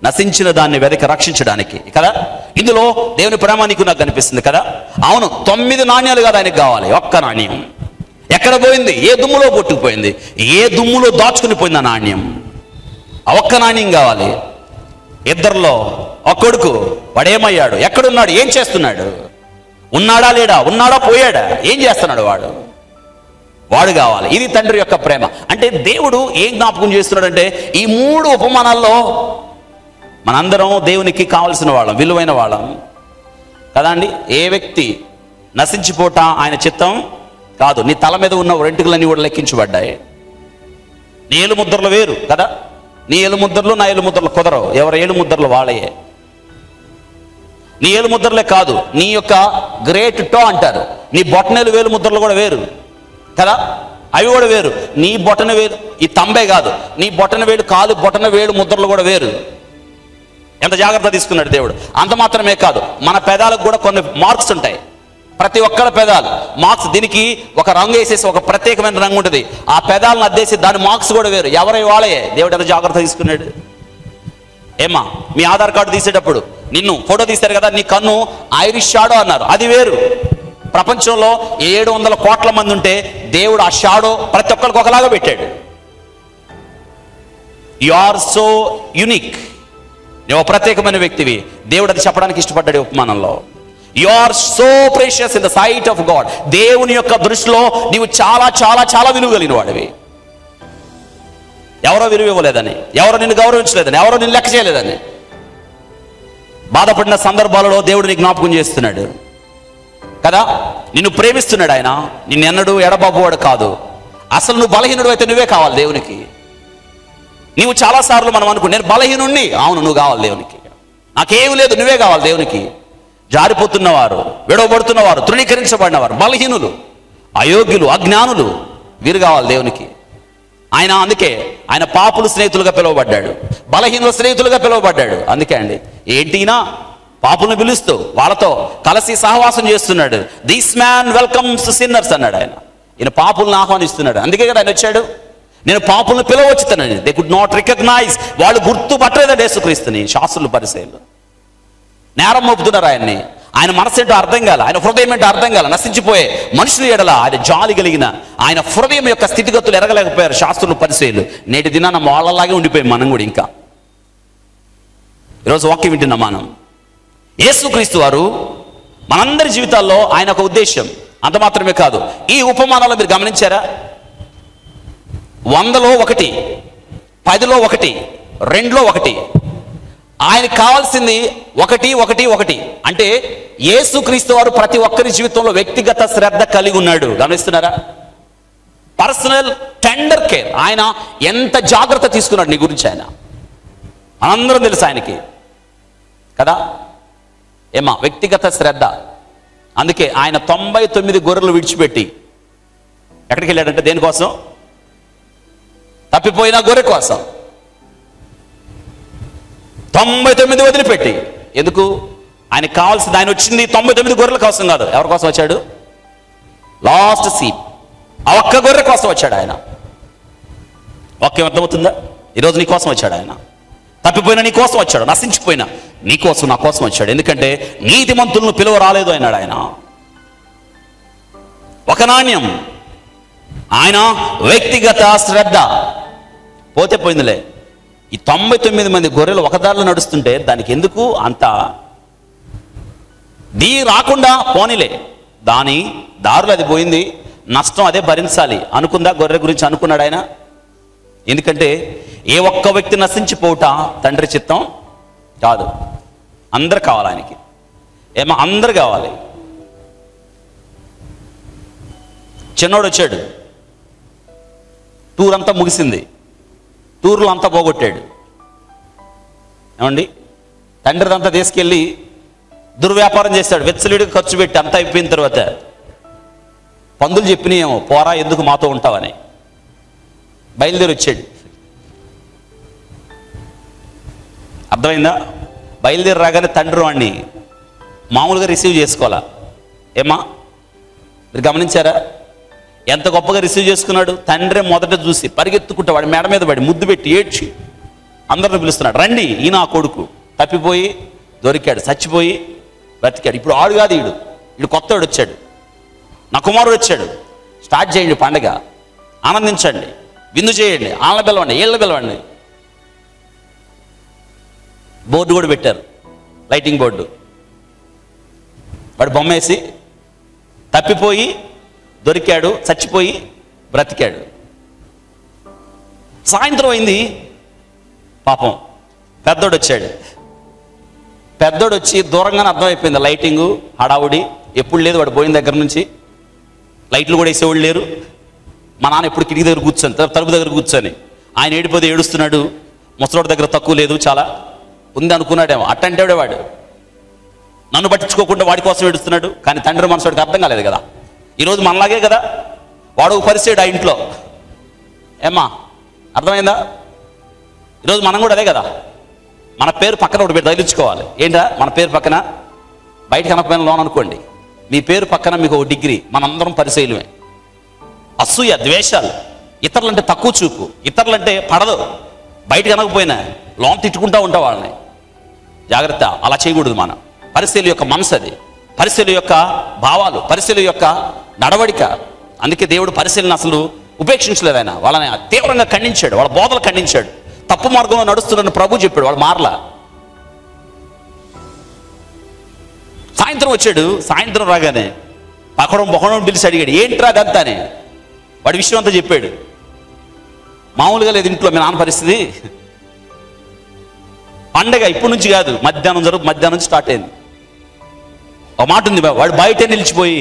నశించిన దాన్ని వెదకి రక్షించడానికి కదా. ఇందులో దేవుని ప్రేమ నీకు నాకు కనిపిస్తుంది కదా. అవును, 9 నాణ్యాలు కాదు ఆయనకు కావాలి, ఒక్క నాణ్యం. ఎక్కడ పోయింది, ఏ దుమ్ములో కొట్టుకుపోయింది, ఏ దుమ్ములో దాచుకుని పోయింది ఆ నాణ్యం, ఆ ఒక్క నాణ్యం కావాలి. ఇద్దరిలో ఒక కొడుకు వాడేమయ్యాడు, ఎక్కడున్నాడు, ఏం చేస్తున్నాడు, ఉన్నాడా లేడా, ఉన్నాడా పోయాడా, ఏం చేస్తున్నాడు, వాడు కావాలి. ఇది తండ్రి యొక్క ప్రేమ. అంటే దేవుడు ఏం జ్ఞాపకం చేస్తున్నాడంటే ఈ 3 ఉపమానాల్లో మనందరం దేవునికి కావలసిన వాళ్ళం, విలువైన వాళ్ళం కదా అండి. ఏ వ్యక్తి నశించిపోట ఆయన చిత్తం కాదు. నీ తల మీద ఉన్న వెంట్రుకలన్నీ కూడా లెక్కించబడ్డాయి. నీ ఏలు ముద్రలు వేరు కదా, నీ ఏలు ముద్రలు నా ఏలు ముద్రలు కుదరవు, ఎవరు ఏలు ముద్రలు వాళ్ళయే. నీ ఏలు ముద్రలే కాదు, నీ యొక్క గ్రేట్ టో అంటారు, నీ బొటనేలు వేలు ముద్రలు కూడా వేరు కదా, అవి కూడా వేరు. నీ బొటన వేలు, ఈ తంబే కాదు, నీ బొటన వేలు కాదు, బొటన వేలు ముద్రలు కూడా వేరు. ఎంత జాగ్రత్త తీసుకున్నాడు దేవుడు. అంత మాత్రమే కాదు, మన పెదాలకు కూడా కొన్ని మార్క్స్ ఉంటాయి, ప్రతి ఒక్కళ్ళ పెదాలు మార్క్స్. దీనికి ఒక రంగు వేసేసి ఒక ప్రత్యేకమైన రంగు ఉంటుంది, ఆ పెదాలను అద్దేసి దాని మార్క్స్ కూడా వేరు, ఎవరై వాళ్ళే. దేవుడు ఎంత జాగ్రత్త తీసుకున్నాడు. ఏమా, మీ ఆధార్ కార్డు తీసేటప్పుడు నిన్ను ఫోటో తీశారు కదా, నీ కన్ను ఐరిష్ షాడో అన్నారు, అది వేరు. ప్రపంచంలో 700 కోట్ల మంది ఉంటే దేవుడు ఆ షాడో ప్రతి ఒక్కరికి ఒకలాగా పెట్టాడు. యు ఆర్ సో యునిక్, నువ్వు ప్రత్యేకమైన వ్యక్తివి. దేవుడు అది చెప్పడానికి ఇష్టపడ్డాడు ఉపమానంలో. You are so precious in the sight of God, దేవుని యొక్క దృష్టిలో నీవు చాలా చాలా చాలా విలువ కలిగిన వాడివి. ఎవరో విలువ ఇవ్వలేదని, ఎవరో నిన్ను గౌరవించలేదని, ఎవరో నిన్ను లెక్క చేయలేదని బాధపడిన సందర్భాలలో దేవుడు నీకు జ్ఞాపకం చేస్తున్నాడు కదా. నిన్ను ప్రేమిస్తున్నాడు ఆయన, నిన్ను ఎన్నడూ ఎడబాబువాడు కాదు. అసలు నువ్వు బలహీనుడు అయితే నువ్వే కావాలి దేవునికి. నీవు చాలాసార్లు మనం అనుకో, నేను బలహీనుణ్ణి, అవును నువ్వు కావాలి దేవునికి, నాకేమి లేదు, నువ్వే కావాలి దేవునికి. జారిపోతున్నవారు, విడవబడుతున్నవారు, తృణీకరించబడినవారు, బలహీనులు, అయోగ్యులు, అజ్ఞానులు, వీరు కావాలి దేవునికి. ఆయన అందుకే ఆయన పాపులు స్నేహితులుగా పిలువబడ్డాడు, బలహీనుల స్నేహితులుగా పిలువబడ్డాడు. అందుకే అండి ఏంటినా పాపులను పిలుస్తూ వాళ్ళతో కలిసి సహవాసం చేస్తున్నాడు. దిస్ మ్యాన్ వెల్కమ్స్ సిన్నర్స్ అన్నాడు ఆయన. ఈయన పాపులను ఆహ్వానిస్తున్నాడు. అందుకే కదా ఆయన వచ్చాడు, నేను పాపులను పిలవచ్చుతానని. దే కుడ్ నాట్ రికగ్నైజ్, వాళ్ళు గుర్తుపట్టలేదండి యేసుక్రీస్తుని. శాస్త్రులు పరిసయ్యులు నేరం మోపుతున్నారు ఆయన్ని. ఆయన మనసు ఏంటో అర్థం కాల, ఆయన హృదయం ఏంటో అర్థం కాల. నశించిపోయే మనుషులు ఎడల ఆయన జాలి కలిగిన ఆయన హృదయం యొక్క స్థితిగతులు ఎరగలేకపోయారు శాస్త్రులు పరిసయ్యులు. నేటి దినాన వాళ్ళలాగే ఉండిపోయాం మనం కూడా. ఇంకా ఈరోజు వాక్యం వింటున్నాం మనం. యేసుక్రీస్తు వారు మనందరి జీవితాల్లో ఆయన ఒక ఉద్దేశం. అంత మాత్రమే కాదు, ఈ ఉపమానాలు మీరు గమనించారా, 100లో 1, 10లో 1, 2లో 1. ఆయనకు కావాల్సింది 1, 1, 1. అంటే యేసుక్రీస్తు వారు ప్రతి ఒక్కరి జీవితంలో వ్యక్తిగత శ్రద్ధ కలిగి ఉన్నాడు. గమనిస్తున్నారా? Personal tender care. ఆయన ఎంత జాగ్రత్త తీసుకున్నాడు నీ గురించి. ఆయన మనందరం తెలుసు ఆయనకి కదా. ఏమా వ్యక్తిగత శ్రద్ధ. అందుకే ఆయన 99 గొర్రెలు విడిచిపెట్టి ఎక్కడికి వెళ్ళాడంటే దేనికోసం? తప్పిపోయిన గొర్రె కోసం. 99 వదిలిపెట్టి. ఎందుకు? ఆయనకు కావాల్సింది, ఆయన వచ్చింది 99 గొర్రెల కోసం కాదు. ఎవరి కోసం వచ్చాడు? లాస్ట్ సీప్, ఆ ఒక్క గొర్రె కోసం వచ్చాడు ఆయన. వాక్యం అర్థమవుతుందా? ఈరోజు నీ కోసం వచ్చాడు ఆయన. తప్పిపోయినా నీ కోసం వచ్చాడు, నశించిపోయినా నీ కోసం, నా కోసం వచ్చాడు. ఎందుకంటే నీతిమంతులను పిలువ రాలేదు అన్నాడు ఆయన. ఒక నాణ్యం, ఆయన వ్యక్తిగత శ్రద్ధ. పోతే పోయిందిలే. ఈ 99 మంది గొర్రెలు ఒక దారిలో నడుస్తుంటే దానికి ఎందుకు అంత రాకుండా పోనీలే, దాని దారులు అది పోయింది, నష్టం అదే భరించాలి అనుకుందా? గొర్రె గురించి అనుకున్నాడు ఆయన. ఎందుకంటే ఏ ఒక్క వ్యక్తి నశించిపోవుట తండ్రి చిత్తం కాదు. అందరు కావాలి ఆయనకి. ఏమో అందరు కావాలి. చిన్నోడు వచ్చాడు, టూర్ అంతా ముగిసింది, టూర్లో అంతా పోగొట్టాడు. ఏమండి, తండ్రిదంతా తీసుకెళ్ళి దుర్వ్యాపారం చేశాడు, వెచ్చలిడికి ఖర్చు పెట్టి అంతా అయిపోయిన తర్వాత పందులు చెప్పినాయేమో, పోరా ఎందుకు మాతో ఉంటావని బయలుదేరి వచ్చాడు. అర్థమైందా? బయలుదేరి రాగానే తండ్రి వాడిని మామూలుగా రిసీవ్ చేసుకోవాలా. ఏమా మీరు గమనించారా? ఎంత గొప్పగా రిసీవ్ చేసుకున్నాడు. తండ్రి మొదట చూసి పరిగెత్తుకుంటా వాడి మెడ మీద పడి ముద్దు పెట్టి ఏడ్చి అందరిని పిలుస్తున్నాడు, రండి ఈ నా కొడుకు తప్పిపోయి దొరికాడు, చచ్చిపోయి బ్రతికాడు. ఇప్పుడు ఆడు కాదు, ఈడు కొత్తవాడు వచ్చాడు, నా కుమారుడు వచ్చాడు. స్టార్ట్ చేయండి పండగ, ఆనందించండి, విందు చేయండి, ఆళ్ళ పిలవండి, ఏళ్ళ పిలవండి. బోర్డు కూడా పెట్టారు, లైటింగ్ బోర్డు. వాడు బొమ్మ వేసి తప్పిపోయి దొరికాడు, చచ్చిపోయి బ్రతికాడు. సాయంత్రం అయింది, పాపం పెద్దోడు వచ్చాడు. పెద్దోడు వచ్చి దూరంగానే అర్థమైపోయింది, లైటింగు హడావుడి ఎప్పుడు లేదు. వాడు పోయిన దగ్గర నుంచి లైట్లు కూడా వేసేవాళ్ళు లేరు. మా నాన్న ఎప్పుడు కిటికీ దగ్గర కూర్చొని, తలుపు దగ్గర కూర్చొని ఆయన ఏడిపోతే ఏడుస్తున్నాడు. ముసలోడి దగ్గర తక్కువ లేదు, చాలా ఉంది అనుకున్నాడేమో. అట్టంటే వాడు నన్ను పట్టించుకోకుండా వాడి కోసం ఏడుస్తున్నాడు. కానీ తండ్రి మనసుడికి అర్థం కాలేదు కదా. ఈరోజు మనలాగే కదా, వాడు పరిస్థితి ఆ ఇంట్లో. ఏమ్మా అర్థమైందా? ఈరోజు మనం కూడా అదే కదా. మన పేరు పక్కన ఒకటి పెట్టి తగిలించుకోవాలి. ఏంటా మన పేరు పక్కన? బయట కనపైన లోన్ అనుకోండి, మీ పేరు పక్కన మీకు ఒక డిగ్రీ. మనందరం పరిశీలమే. అసూయ, ద్వేషాలు, ఇతరులంటే తక్కువ చూపు, ఇతరులంటే పడదు. బయట కనకపోయినా లోన్ తిట్టుకుంటూ ఉంటా వాళ్ళని. జాగ్రత్త, అలా చేయకూడదు. మనం పరిశీలి యొక్క మనసు అది, పరిశీలి యొక్క భావాలు, పరిశీలి యొక్క నడవడిక. అందుకే దేవుడు పరిశీలన అసలు ఉపేక్షించలేదు. ఆయన వాళ్ళని తీవ్రంగా ఖండించాడు, వాళ్ళ బోధలు ఖండించాడు. తప్పు మార్గంలో నడుస్తున్నాడని ప్రభు చెప్పాడు, వాళ్ళు మారలా. సాయంత్రం వచ్చాడు. సాయంత్రం రాగానే పక్కడం పిలిచి అడిగాడు, ఏంట్రా అదంతా అని. వాడి విషయం అంతా చెప్పాడు. మామూలుగా లేదు ఇంట్లో మీ నాన్న పరిస్థితి. పండగ ఇప్పుడు నుంచి కాదు, మధ్యాహ్నం జరుగుతుంది, మధ్యాహ్నం నుంచి స్టార్ట్ అయింది. ఒక మాట ఉంది, వాడు బయటే నిలిచిపోయి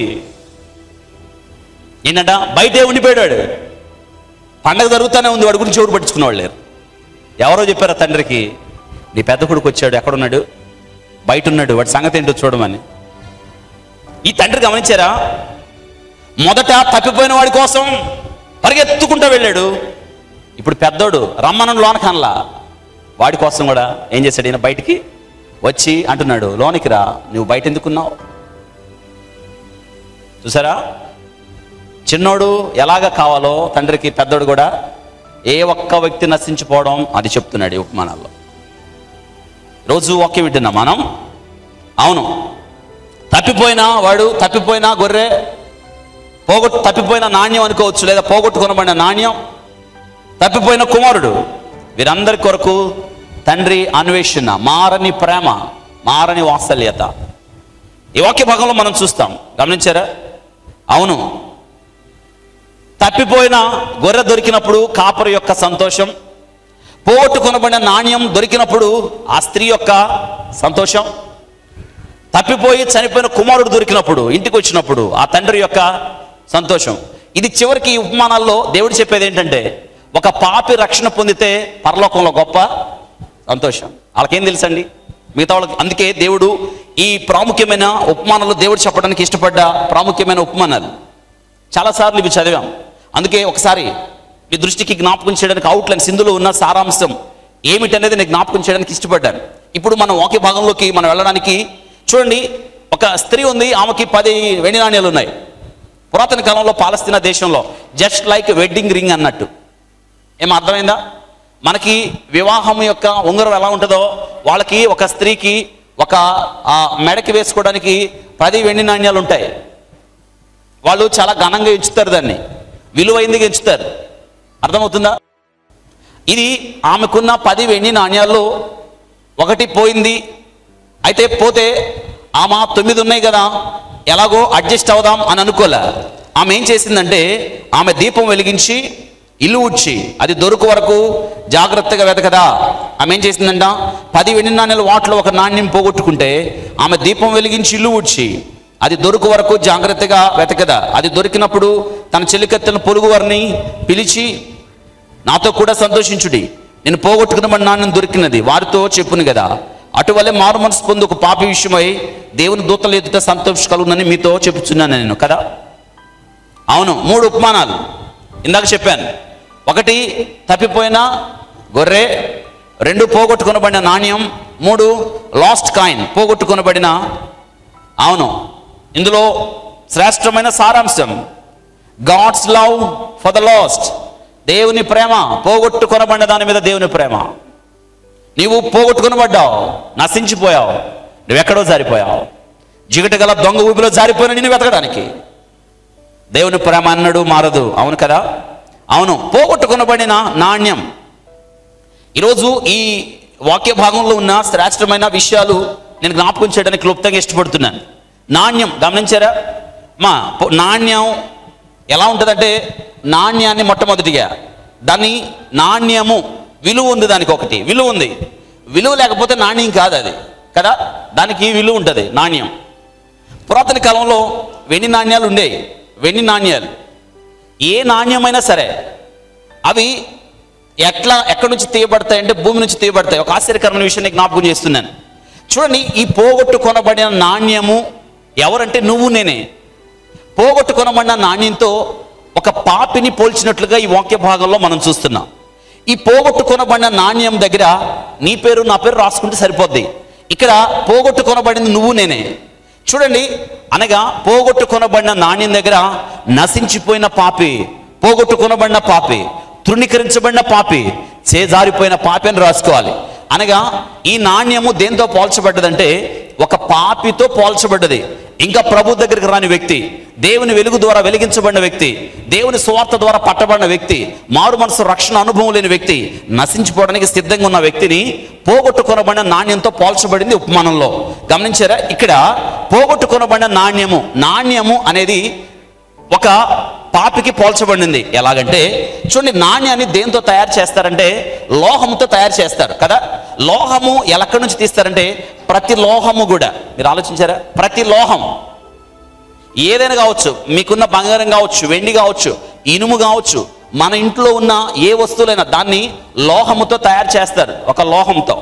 ఏంటంట బయటే ఉండిపోయాడు. పండగ జరుగుతూనే ఉంది, వాడి గురించి ఎవరు పట్టించుకునేవాళ్ళు లేరు. ఎవరో చెప్పారా తండ్రికి, నీ పెద్ద కొడుకు వచ్చాడు, ఎక్కడున్నాడు? బయట ఉన్నాడు, వాడి సంగతి ఏంటో చూడమని. ఈ తండ్రి గమనించారా? మొదట తప్పిపోయిన వాడి కోసం పరిగెత్తుకుంటూ వెళ్ళాడు. ఇప్పుడు పెద్దోడు రమ్మనం లోనకనలా, వాడి కోసం కూడా ఏం చేశాడు? ఈయన బయటికి వచ్చి అంటున్నాడు, లోనికి రా, నువ్వు బయట ఎందుకున్నావు? చూసారా? చిన్నోడు ఎలాగ కావాలో తండ్రికి పెద్దోడు కూడా ఏ ఒక్క వ్యక్తి నశించిపోవడం అది చెప్తున్నాడు ఈ ఉపమానాల్లో. రోజు వాక్యం వింటున్నా మనం. అవును, తప్పిపోయినా వాడు, తప్పిపోయినా గొర్రె, తప్పిపోయిన నాణ్యం అనుకోవచ్చు, లేదా పోగొట్టుకొనబడిన నాణ్యం, తప్పిపోయిన కుమారుడు, వీరందరి కొరకు తండ్రి అన్వేషణ, మారని ప్రేమ, మారని వాత్సల్యత ఈ వాక్య భాగంలో మనం చూస్తాం. గమనించారా? అవును, తప్పిపోయిన గొర్రె దొరికినప్పుడు కాపరి యొక్క సంతోషం, పోగొట్టుకొనబడిన నాణ్యం దొరికినప్పుడు ఆ స్త్రీ యొక్క సంతోషం, తప్పిపోయి చనిపోయిన కుమారుడు దొరికినప్పుడు, ఇంటికి వచ్చినప్పుడు ఆ తండ్రి యొక్క సంతోషం. ఇది చివరికి ఈ ఉపమానాల్లో దేవుడు చెప్పేది ఏంటంటే, ఒక పాపి రక్షణ పొందితే పరలోకంలో గొప్ప సంతోషం. వాళ్ళకేం తెలుసండి మిగతా వాళ్ళకి. అందుకే దేవుడు ఈ ప్రాముఖ్యమైన ఉపమానాలు దేవుడు చెప్పడానికి ఇష్టపడ్డ ప్రాముఖ్యమైన ఉపమానాలు చాలాసార్లు ఇవి చదివాం. అందుకే ఒకసారి మీ దృష్టికి జ్ఞాపకం చేయడానికి అవుట్లైన్స్, ఇందులో ఉన్న సారాంశం ఏమిటనేది నేను జ్ఞాపకం చేయడానికి ఇష్టపడ్డాను. ఇప్పుడు మనం వాక్య భాగంలోకి మనం వెళ్ళడానికి చూడండి, ఒక స్త్రీ ఉంది, ఆమెకి 10 వెండి నాణ్యాలు ఉన్నాయి. పురాతన కాలంలో పాలస్తీనా దేశంలో జస్ట్ లైక్ వెడ్డింగ్ రింగ్ అన్నట్టు. ఏమో అర్థమైందా? మనకి వివాహం యొక్క ఉంగరం ఎలా ఉంటుందో వాళ్ళకి, ఒక స్త్రీకి ఒక మెడకి వేసుకోవడానికి 10 వెండి నాణ్యాలు ఉంటాయి. వాళ్ళు చాలా ఘనంగా ఎంచుతారు, దాన్ని విలువైందిగా ఎంచుతారు. అర్థమవుతుందా? ఇది ఆమెకున్న 10 వెండి నాణ్యాల్లో ఒకటి పోయింది. అయితే పోతే ఆమె 9 ఉన్నాయి కదా, ఎలాగో అడ్జస్ట్ అవుదాం అని అనుకోలే. ఆమె ఏం చేసిందంటే, ఆమె దీపం వెలిగించి ఇల్లు ఊడ్చి అది దొరుకు వరకు జాగ్రత్తగా వెతకదా. ఆమె ఏం చేసిందంట, 10 వెండి నాణ్యాలు వాటిలో ఒక నాణ్యం పోగొట్టుకుంటే ఆమె దీపం వెలిగించి ఇల్లు ఊడ్చి అది దొరుకు వరకు జాగ్రత్తగా వెతకదా. అది దొరికినప్పుడు తన చెలికత్తెలను పొరుగు వారిని పిలిచి, నాతో కూడా సంతోషించుడి, నేను పోగొట్టుకున్న నాణ్యం దొరికినది వారితో చెప్పును కదా. అటువలే మారు మనసు పొంది ఒక పాపి విషయమై దేవుని దూతల ఎదుట సంతోషం కలుగునని మీతో చెప్పుచున్నాను నేను కదా. అవును, 3 ఉపమానాలు ఇందాక చెప్పాను. 1 తప్పిపోయిన గొర్రె, 2 పోగొట్టుకొనబడిన నాణ్యం, 3 లాస్ట్ కాయిన్ పోగొట్టుకొనబడిన. అవును, ఇందులో శ్రేష్టమైన సారాంశం God's love for the lost. దేవుని ప్రేమ, పోగొట్టుకొనబడిన దాని మీద దేవుని ప్రేమ. నీవు పోగొట్టుకొనబడ్డావు, నశించిపోయావు, నువ్వెక్కడో జారిపోయావు, జిగట గల దొంగ ఊపిలో జారిపోయిన నిన్ను వెతకడానికి దేవుని ప్రేమ అన్నడు మారదు. అవును కదా? అవును, పోగొట్టుకొనబడిన నాణ్యం. ఈరోజు ఈ వాక్య భాగంలో ఉన్న శ్రేష్టమైన విషయాలు నేను జ్ఞాపకం చేయడానికి క్లుప్తంగా ఇష్టపడుతున్నాను. నాణ్యం గమనించారా? నాణ్యం ఎలా ఉంటుందంటే, నాణ్యాన్ని మొట్టమొదటిగా దాన్ని నాణ్యము విలువ ఉంది, దానికి ఒకటి విలువ ఉంది. విలువ లేకపోతే నాణ్యం కాదు అది కదా, దానికి విలువ ఉంటుంది నాణ్యం. పురాతన కాలంలో వెండి నాణ్యాలు ఉండేవి. వెండి నాణ్యాలు ఏ నాణ్యమైనా సరే అవి ఎక్కడి నుంచి తీయబడతాయంటే భూమి నుంచి తీయబడతాయి. ఒక ఆశ్చర్యకరమైన విషయాన్ని జ్ఞాపకం చేస్తున్నాను. చూడండి, ఈ పోగొట్టుకొనబడిన నాణ్యము ఎవరంటే నువ్వు నేనే. పోగొట్టుకొనబడిన నాణ్యంతో ఒక పాపిని పోల్చినట్లుగా ఈ వాక్య భాగంలో మనం చూస్తున్నాం. ఈ పోగొట్టుకొనబడిన నాణ్యం దగ్గర నీ పేరు నా పేరు రాసుకుంటే సరిపోద్ది. ఇక్కడ పోగొట్టుకొనబడింది నువ్వు నేనే. చూడండి, అనగా పోగొట్టుకొనబడిన నాణ్యం దగ్గర నశించిపోయిన పాపి, పోగొట్టుకొనబడిన పాపి, తృణీకరించబడిన పాపి, చేజారిపోయిన పాపి అని రాసుకోవాలి. అనగా ఈ నాణ్యము దేంతో పోల్చబడ్డదంటే ఒక పాపితో పోల్చబడ్డది. ఇంకా ప్రభు దగ్గరికి రాని వ్యక్తి, దేవుని వెలుగు ద్వారా వెలిగించబడిన వ్యక్తి, దేవుని సువార్త ద్వారా పట్టబడిన వ్యక్తి, మారు మనసు రక్షణ అనుభవం లేని వ్యక్తి, నశించిపోవడానికి సిద్ధంగా ఉన్న వ్యక్తిని పోగొట్టుకొనబడిన నాణ్యంతో పోల్చబడింది ఉపమానంలో. గమనించారా? ఇక్కడ పోగొట్టుకొనబడిన నాణ్యము అనేది ఒక పాపికి పోల్చబడింది. ఎలాగంటే చూడండి, నాణ్యాన్ని దేంతో తయారు చేస్తారంటే లోహంతో తయారు చేస్తారు కదా. లోహము ఎక్కడి నుంచి తీస్తారంటే ప్రతి లోహము కూడా, మీరు ఆలోచించారా? ప్రతి లోహం ఏదైనా కావచ్చు, మీకున్న బంగారం కావచ్చు, వెండి కావచ్చు, ఇనుము కావచ్చు, మన ఇంట్లో ఉన్న ఏ వస్తువులైనా దాన్ని లోహముతో తయారు చేస్తారు. ఒక లోహంతో,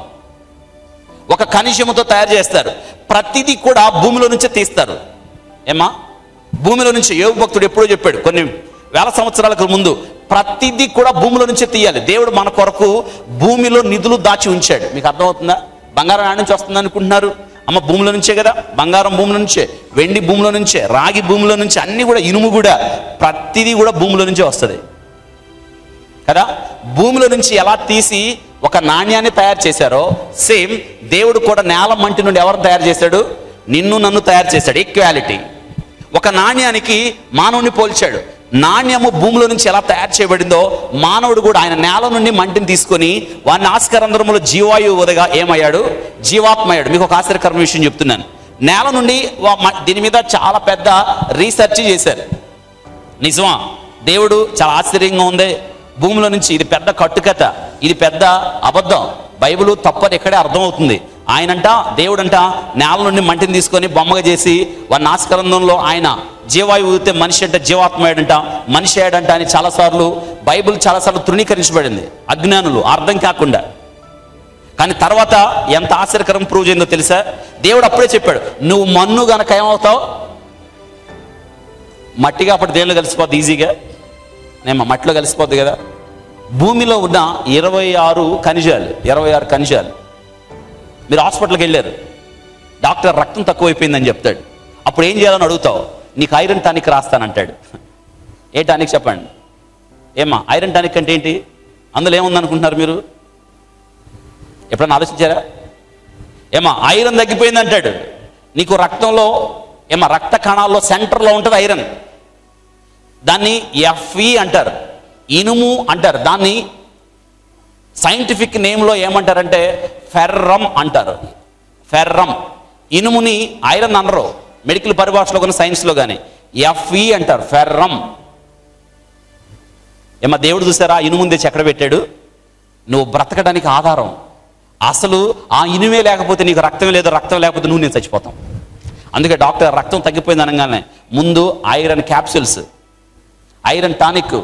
ఒక ఖనిజముతో తయారు చేస్తారు. ప్రతిదీ కూడా భూమిలో నుంచే తీస్తారు. ఏమా? భూమిలో నుంచి. యోబు భక్తుడు ఎప్పుడో చెప్పాడు కొన్ని వేల సంవత్సరాలకు ముందు, ప్రతిదీ కూడా భూమిలో నుంచే తీయాలి. దేవుడు మన కొరకు భూమిలో నిధులు దాచి ఉంచాడు. మీకు అర్థమవుతుందా? బంగారం ఆడ నుంచి వస్తుంది అనుకుంటున్నారు? అమ్మ, భూమిలో నుంచే కదా. బంగారం భూమిలో నుంచే, వెండి భూమిలో నుంచే, రాగి భూమిలో నుంచే, అన్నీ కూడా, ఇనుము కూడా, ప్రతిదీ కూడా భూమిలో నుంచే వస్తుంది కదా. భూమిలో నుంచి ఎలా తీసి ఒక నాణ్యాన్ని తయారు చేశారో సేమ్ దేవుడు కూడా నేల మంటి నుండి ఎవరు తయారు చేశాడు? నిన్ను నన్ను తయారు చేశాడు. ఈక్వాలిటీ. ఒక నాణ్యానికి మానవుని పోల్చాడు. నాణ్యము భూమిలో నుంచి ఎలా తయారు చేయబడిందో మానవుడు కూడా ఆయన నేల నుండి మంటిని తీసుకొని వాడిని ఆస్కరంధ్రములో జీవాయువు వదగా ఏమయ్యాడు? జీవాత్మయ్యాడు. మీకు ఒక ఆశ్చర్యకరమైన విషయం చెప్తున్నాను. నేల నుండి దీని మీద చాలా పెద్ద రీసెర్చ్ చేశారు. నిజమా? దేవుడు చాలా ఆశ్చర్యంగా ఉంది. భూమిలో నుంచి ఇది పెద్ద కట్టుకథ, ఇది పెద్ద అబద్ధం, బైబిల్ తప్పని ఎక్కడే అర్థమవుతుంది. ఆయనంట, దేవుడంట నేల నుండి మంటిని తీసుకొని బొమ్మగా చేసి వాడి నాశకరంధంలో ఆయన జీవాయువు ఊదితే మనిషి అంటే జీవాత్మయ్యాడంట, మనిషి అయ్యాడంట అని చాలాసార్లు బైబిల్ చాలాసార్లు తృణీకరించబడింది అజ్ఞానులు, అర్థం కాకుండా. కానీ తర్వాత ఎంత ఆశ్చర్యకరం ప్రూవ్ చేయిందో తెలుసా? దేవుడు అప్పుడే చెప్పాడు, నువ్వు మన్ను గనక ఏమవుతావు? మట్టిగా. అప్పుడు దేనిలో కలిసిపోద్ది? ఈజీగా మట్టిలో కలిసిపోద్ది కదా. భూమిలో ఉన్న 26 ఖనిజాలు. మీరు హాస్పిటల్కి వెళ్ళారు, డాక్టర్ రక్తం తక్కువైపోయిందని చెప్తాడు. అప్పుడు ఏం చేయాలని అడుగుతావు, నీకు ఐరన్ టానిక్ రాస్తానంటాడు. ఏ టానిక్ చెప్పండి? ఏమా ఐరన్ టానిక్ అంటే ఏంటి? అందులో ఏముందనుకుంటున్నారు మీరు? ఎప్పుడన్నా ఆలోచించారా? ఏమా ఐరన్ తగ్గిపోయింది అంటాడు. నీకు రక్తంలో రక్త కణాల్లో సెంటర్లో ఉంటుంది ఐరన్. దాన్ని Fe అంటారు, ఇనుము అంటారు. దాన్ని సైంటిఫిక్ నేమ్లో ఏమంటారంటే ఫెర్రమ్ అంటారు. ఫెర్రమ్. ఇనుముని ఐరన్ అనరు మెడికల్ పరిభాషలో కానీ సైన్స్లో కానీ. Fe అంటారు, ఫెర్రమ్. దేవుడు చూసారా ఇనుముని తెచ్చి ఎక్కడ పెట్టాడు? నువ్వు బ్రతకడానికి ఆధారం. అసలు ఆ ఇనుమే లేకపోతే నీకు రక్తం లేదు, రక్తం లేకపోతే నువ్వు నేను చచ్చిపోతాం. అందుకే డాక్టర్ రక్తం తగ్గిపోయింది అనగానే ముందు iron capsules, iron tonic,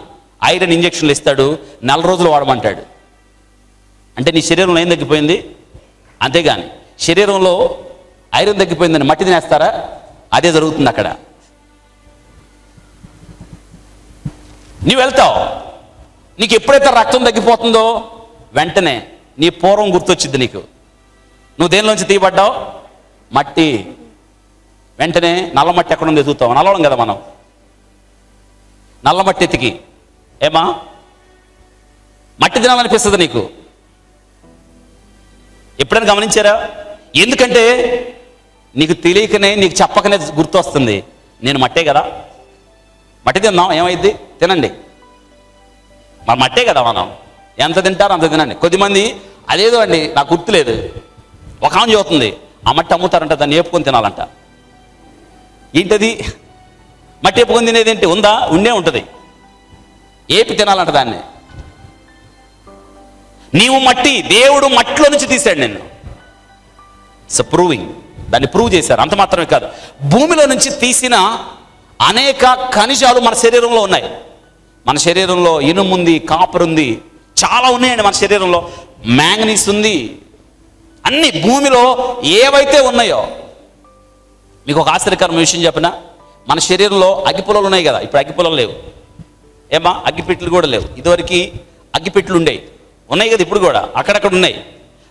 iron ఇంజక్షన్లు ఇస్తాడు. 4 రోజులు వాడమంటాడు. అంటే నీ శరీరంలో ఏం తగ్గిపోయింది? అంతేగాని శరీరంలో ఐరన్ తగ్గిపోయిందని మట్టి తినేస్తారా? అదే జరుగుతుంది అక్కడ. నీవు వెళ్తావు, నీకు ఎప్పుడైతే రక్తం తగ్గిపోతుందో వెంటనే నీ పూర్వం గుర్తొచ్చింది నీకు. నువ్వు దేనిలోంచి తీయబడ్డావు? మట్టి. వెంటనే నల్ల మట్టి ఎక్కడుంది ఎదుగుతావు. నల్లడం కదా మనం. నల్ల మట్టి ఎతికి మట్టి తినాలనిపిస్తుంది నీకు. ఎప్పుడైనా గమనించారా? ఎందుకంటే నీకు తెలియకనే, నీకు చెప్పకనే గుర్తొస్తుంది, నేను మట్టే కదా, మట్టి తిన్నాం ఏమైద్ది, తినండి. మన మట్టే కదా, మనం ఎంత తింటారో అంత తినండి. కొద్దిమంది అదేదో అండి నాకు గుర్తులేదు, ఒక ఆమె చదువుతుంది, ఆ మట్టి అమ్ముతారంట, దాన్ని ఏపుకొని తినాలంట. ఏంటది? మట్టి ఏపుకొని తినేది ఏంటి? ఉందా? ఉండే ఉంటుంది, ఏపి తినాలంట దాన్ని. నీవు మట్టి, దేవుడు మట్టిలో నుంచి తీశాడు నిన్ను. It's proving. దాన్ని ప్రూవ్ చేశారు. అంత మాత్రమే కాదు, భూమిలో నుంచి తీసిన అనేక ఖనిజాలు మన శరీరంలో ఉన్నాయి. మన శరీరంలో ఇనుము ఉంది, కాపర్ ఉంది, చాలా ఉన్నాయండి మన శరీరంలో. మ్యాంగనీస్ ఉంది. అన్ని భూమిలో ఏవైతే ఉన్నాయో. మీకు ఒక ఆశ్చర్యకరమైన విషయం చెప్పినా, మన శరీరంలో అగ్గిపుల్లలు ఉన్నాయి కదా, ఇప్పుడు అగ్గిపుల్లలు లేవు. అగ్గిపెట్లు కూడా లేవు. ఇదివరకు అగ్గిపెట్లు ఉన్నాయి కదా, ఇప్పుడు కూడా అక్కడక్కడ ఉన్నాయి.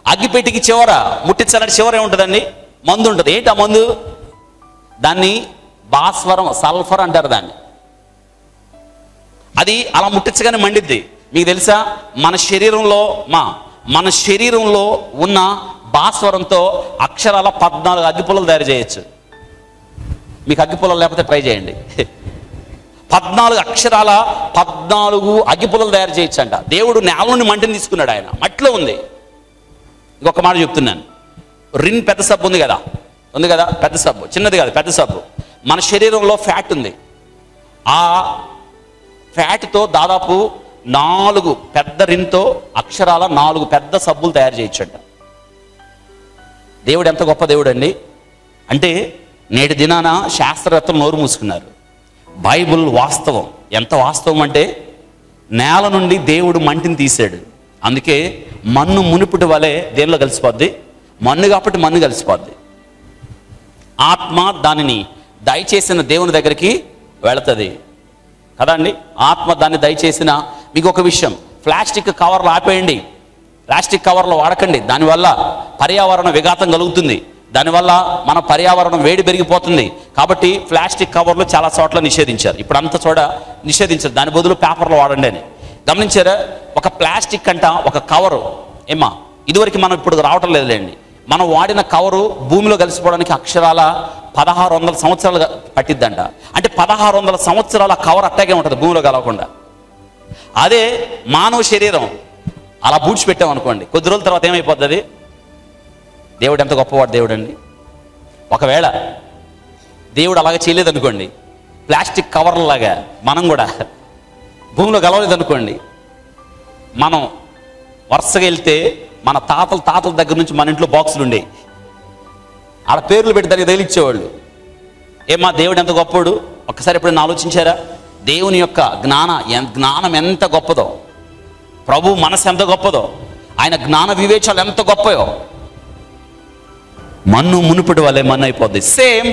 అగ్గిపెట్టికి చివర ముట్టించాలంటే చివర ఏముంటుందండి? మందు ఉంటుంది. ఏంటి ఆ మందు? దాన్ని భాస్వరం, సల్ఫర్ అంటారు దాన్ని. అది అలా ముట్టించగానే మండిద్ది. మీకు తెలుసా, మన శరీరంలో ఉన్న భాస్వరంతో అక్షరాల 14 అగ్గిపుల్లలు తయారు చేయొచ్చు. మీకు అగ్గిపుల్లలు లేకపోతే ట్రై చేయండి. 14 అక్షరాల 14 అగ్గిపుల్లలు తయారు చేయొచ్చు అంట. దేవుడు నేల నుండి మంటిని తీసుకున్నాడు, ఆయన మట్టిలో ఉంది. ఇంకొక మాట చెప్తున్నాను, రిన్ పెద్ద సబ్బు ఉంది కదా, పెద్ద సబ్బు, చిన్నది కాదు, పెద్ద సబ్బు. మన శరీరంలో ఫ్యాట్ ఉంది. ఆ ఫ్యాట్తో దాదాపు 4 పెద్ద రిన్తో అక్షరాల 4 పెద్ద సబ్బులు తయారు చేయొచ్చంట. దేవుడు ఎంత గొప్ప దేవుడు అండి. అంటే నేటి దినాన శాస్త్రవేత్తలు నోరు మూసుకున్నారు. బైబుల్ వాస్తవం. ఎంత వాస్తవం అంటే, నేల నుండి దేవుడు మంటిని తీశాడు. అందుకే మన్ను మునుపుటి వలె దేనిలో కలిసిపోద్ది? మన్ను కాబట్టి మన్ను కలిసిపోద్ది. ఆత్మ దానిని దయచేసిన దేవుని దగ్గరికి వెళుతుంది కదండి. ఆత్మ దాన్ని దయచేసిన. మీకు ఒక విషయం, ప్లాస్టిక్ కవర్లు ఆపేయండి, ప్లాస్టిక్ కవర్లు వాడకండి. దానివల్ల పర్యావరణ విఘాతం కలుగుతుంది. దానివల్ల మన పర్యావరణం వేడి పెరిగిపోతుంది. కాబట్టి ప్లాస్టిక్ కవర్లు చాలా చోట్ల నిషేధించారు. ఇప్పుడు అంత చోట నిషేధించారు. దాని బదులు పేపర్లు వాడండి అని. గమనించారా? ఒక ప్లాస్టిక్ అంట, ఒక కవరు ఇదివరకు మనం ఇప్పుడు రావటం లేదులేండి. మనం వాడిన కవరు భూమిలో కలిసిపోవడానికి అక్షరాల 1600 సంవత్సరాలు పట్టిద్దంట. అంటే 1600 సంవత్సరాల కవర్ అట్టాగే ఉంటుంది భూమిలో కలవకుండా. అదే మానవ శరీరం అలా పూడ్చిపెట్టామనుకోండి, కొద్ది రోజుల తర్వాత ఏమైపోతుంది? దేవుడు ఎంత గొప్పవాడు దేవుడు అండి. ఒకవేళ దేవుడు అలాగే చేయలేదనుకోండి, ప్లాస్టిక్ కవర్లలాగా మనం కూడా భూమిలో కలవలేదనుకోండి, మనం వరుసగా వెళ్తే మన తాతల దగ్గర నుంచి మన ఇంట్లో బాక్సులు ఉండేవి. ఆడ పేర్లు పెట్టి దానికి తగిలిచ్చేవాళ్ళు. దేవుడు ఎంత గొప్పవాడు. ఒక్కసారి ఎప్పుడైనా ఆలోచించారా? దేవుని యొక్క జ్ఞానం ఎంత గొప్పదో, ప్రభు మనసు ఎంత గొప్పదో, ఆయన జ్ఞాన వివేచాలు ఎంత గొప్పయో. మన్ను మునుపటి వల్లే మన్ను అయిపోద్ది. సేమ్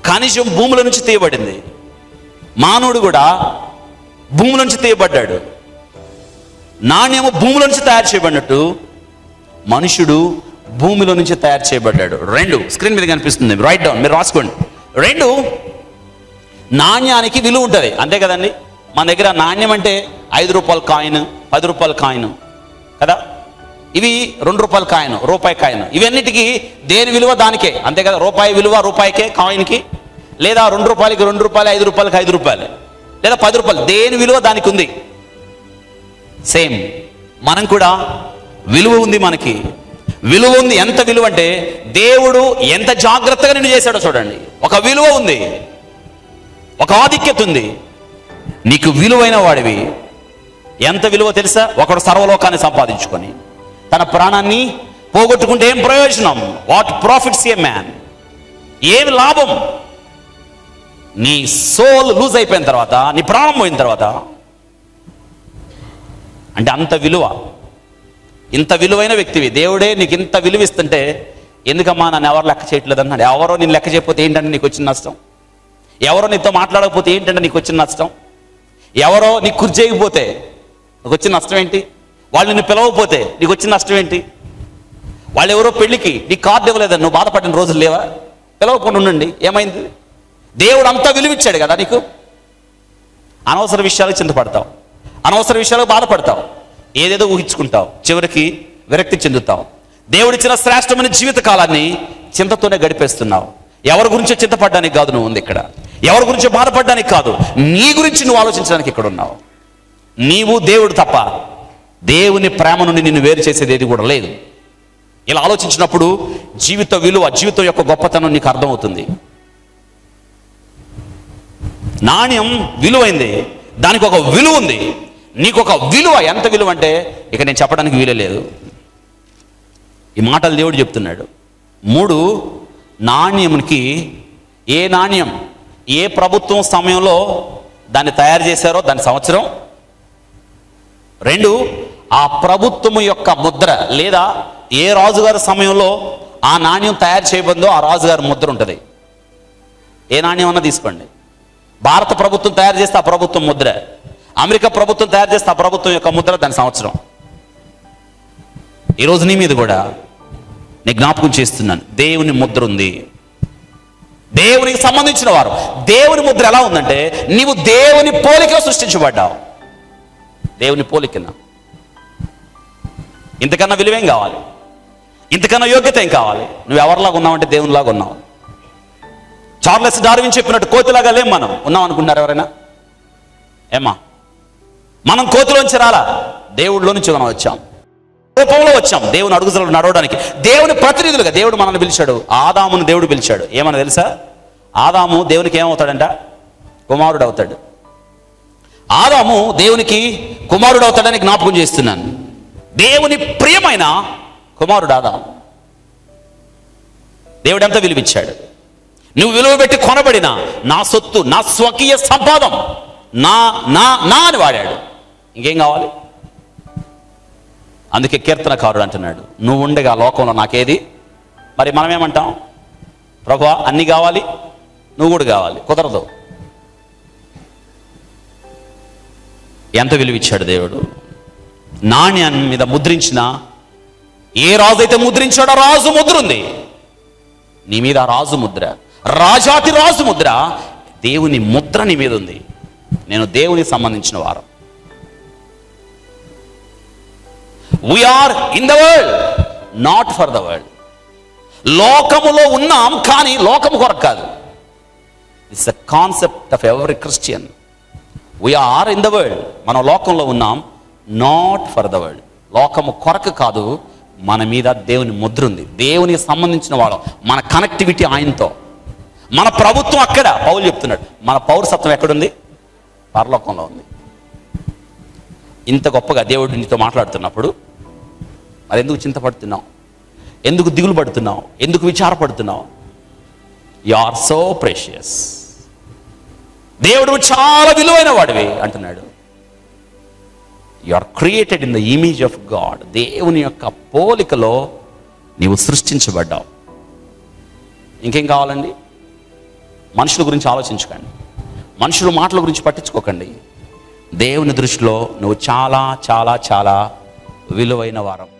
ఖనిజం భూముల నుంచి తీయబడింది. మానవుడు కూడా భూముల నుంచి తీయబడ్డాడు. నాణ్యము భూమిలో నుంచి తయారు చేయబడినట్టు మనుషుడు భూమిలో నుంచి తయారు చేయబడ్డాడు. 2 స్క్రీన్ మీద కనిపిస్తుంది, రైట్ డౌన్, మీరు రాసుకోండి. 2 నాణ్యానికి విలువ ఉంటుంది, అంతే కదండి. మన దగ్గర నాణ్యం అంటే 5 రూపాయల కాయిన్, 10 రూపాయల కాయిన్ కదా. ఇవి 2 రూపాయల కాయిన్, రూపాయి కాయిన్, ఇవన్నిటికీ దేని విలువ దానికే, అంతే కదా. రూపాయి విలువ రూపాయికే కాయిన్కి, లేదా 2 రూపాయలకి 2 రూపాయలు, 5 రూపాయలకి 5 రూపాయలు, లేదా 10 రూపాయలు, దేని విలువ దానికి ఉంది. సేమ్ మనం కూడా విలువ ఉంది, మనకి విలువ ఉంది. ఎంత విలువ అంటే దేవుడు ఎంత జాగ్రత్తగా నిన్ను చేశాడో చూడండి. ఒక విలువ ఉంది, ఒక ఆధిక్యత ఉంది. నీకు విలువైన వాడివి. ఎంత విలువ తెలుసా? ఒకడు సర్వలోకాన్ని సంపాదించుకొని తన ప్రాణాన్ని పోగొట్టుకుంటే ఏం ప్రయోజనం? What profits A man? ఏమి లాభం? నీ సోల్ లూజ్ అయిపోయిన తర్వాత, నీ ప్రాణం పోయిన తర్వాత. అంటే అంత విలువ, ఇంత విలువైన వ్యక్తివి. దేవుడే నీకు ఇంత విలువ ఇస్తుంటే ఎందుకమ్మా నన్ను ఎవరు లెక్క చేయట్లేదు అన్నాడు. ఎవరో నేను లెక్క చేయకపోతే ఏంటంటే నీకు వచ్చిన నష్టం? ఎవరో నీతో మాట్లాడకపోతే ఏంటంటే నీకు వచ్చిన నష్టం? ఎవరో నీకు కుర్చీ చేయకపోతే నీకు వచ్చిన నష్టం ఏంటి? వాళ్ళు నిన్ను పిలవకపోతే నీకు వచ్చిన నష్టం ఏంటి? వాళ్ళు ఎవరో పెళ్ళికి నీకు కార్డు ఇవ్వలేదని నువ్వు బాధపడిన రోజులు లేవా? పిలవకుండా ఉండండి, ఏమైంది? దేవుడు అంతా విలువిచ్చాడు కదా నీకు. అనవసర విషయాలకు చింతపడతావు, అనవసర విషయాలకు బాధపడతావు, ఏదేదో ఊహించుకుంటావు, చివరికి విరక్తి చెందుతావు. దేవుడిచ్చిన శ్రేష్టమైన జీవిత కాలాన్ని చింతతోనే గడిపేస్తున్నావు. ఎవరి గురించో చింతపడడానికి కాదు నువ్వు ఉంది ఇక్కడ, ఎవరి గురించో బాధపడడానికి కాదు, నీ గురించి నువ్వు ఆలోచించడానికి ఇక్కడ ఉన్నావు. నీవు దేవుడు తప్ప దేవుని ప్రేమ నుండి నిన్ను వేరు చేసేది ఏది కూడా లేదు. ఇలా ఆలోచించినప్పుడు జీవిత విలువ, జీవితం యొక్క గొప్పతనం నీకు అర్థమవుతుంది. నాణ్యం విలువైంది, దానికి ఒక విలువ ఉంది. నీకు ఒక విలువ. ఎంత విలువ అంటే ఇక నేను చెప్పడానికి వీలు లేదు. ఈ మాటలు దేవుడు చెప్తున్నాడు. 3 నాణ్యంకి, ఏ నాణ్యం ఏ ప్రభుత్వం సమయంలో దాన్ని తయారు చేశారో దాని సంవత్సరం. 2 ఆ ప్రభుత్వం యొక్క ముద్ర, లేదా ఏ రాజుగారి సమయంలో ఆ నాణ్యం తయారు చేయబడిందో ఆ రాజుగారి ముద్ర ఉంటుంది. ఏ నాణ్యం అన్నా తీసుకోండి. భారత ప్రభుత్వం తయారు చేస్తే ఆ ప్రభుత్వం ముద్ర, అమెరికా ప్రభుత్వం తయారు చేస్తే ఆ ప్రభుత్వం యొక్క ముద్ర, దాని సంవత్సరం. ఈరోజు నీ మీద కూడా నేను జ్ఞాపకం చేస్తున్నాను, దేవుని ముద్ర ఉంది. దేవునికి సంబంధించిన వారు. దేవుని ముద్ర ఎలా ఉందంటే నీవు దేవుని పోలికలో సృష్టించబడ్డావు. దేవుని పోలికన. ఇంతకన్నా విలువేం కావాలి? ఇంతకన్నా యోగ్యత ఏం కావాలి? నువ్వు ఎవరిలాగా ఉన్నావంటే దేవునిలాగా ఉన్నావు. చార్లెస్ డార్విన్ చెప్పినట్టు కోతిలాగా లేం మనం. ఉన్నాం అనుకున్నారు ఎవరైనా? ఏమా, మనం కోతిలోంచి రాలా, దేవుడిలో నుంచి మనం వచ్చాం, రూపంలో వచ్చాం, దేవుని అడుగుజాడల్లో నడవడానికి. దేవుని ప్రతినిధులుగా దేవుడు మనల్ని పిలిచాడు. ఆదామును దేవుడు పిలిచాడు. ఏమన్నా తెలుసా? ఆదాము దేవునికి ఏమవుతాడంట? కుమారుడు అవుతాడు. ఆదాము దేవునికి కుమారుడు అవుతాడని జ్ఞాపకం చేస్తున్నాను. దేవుని ప్రియమైన కుమారుడు ఆదాము. దేవుడు ఎంత విలువిచ్చాడు. నువ్వు విలువ పెట్టి కొనబడిన నా సొత్తు, నా స్వకీయ సంపాదం, నా నా నా అని వాడాడు. ఇంకేం కావాలి? అందుకే కీర్తనకారుడు అంటున్నాడు, నువ్వు ఉండగా లోకంలో నాకేది. మరి మనం ఏమంటాం? ప్రభువా అన్నీ కావాలి, నువ్వు కూడా కావాలి. కుదరదు. ఎంత విలువిచ్చాడు దేవుడు. నాణ్యాన్ని మీద ముద్రించిన ఏ రాజు అయితే ముద్రించాడో రాజు ముద్ర ఉంది నీ మీద. రాజు ముద్ర, రాజాతి రాజు ముద్ర, దేవుని ముద్ర నీ మీద ఉంది. నేను దేవునికి సంబంధించిన వారు. We're in the world, not for the world. లోకములో ఉన్నాం, కానీ లోకము కొరకు కాదు. It's a concept of every Christian. We're in the world, మనం లోకంలో ఉన్నాం, నాట్ ఫర్ ద వరల్డ్. లోకము కొరకు కాదు, మన మీద దేవుని ముద్ర ఉంది. దేవునికి సంబంధించిన వాడు. మన కనెక్టివిటీ ఆయనతో. మన ప్రభుత్వం అక్కడ. పౌలు చెప్తున్నాడు, మన పౌరసత్వం ఎక్కడుంది? పరలోకంలో ఉంది. ఇంత గొప్పగా దేవుడు నీతో మాట్లాడుతున్నప్పుడు మరి ఎందుకు చింతపడుతున్నావు? ఎందుకు దిగులు పడుతున్నావు? ఎందుకు విచారపడుతున్నావు? You are so precious. దేవుడు చాలా విలువైన వాడివి అంటున్నాడు. You are created in the image of God. దేవుని యొక్క పోలికలో నీవు సృష్టించబడ్డావు. ఇంకేం కావాలండి? మనుషుల గురించి ఆలోచించకండి, మనుషుల మాటల గురించి పట్టించుకోకండి. దేవుని దృష్టిలో నువ్వు చాలా చాలా చాలా విలువైన వారం.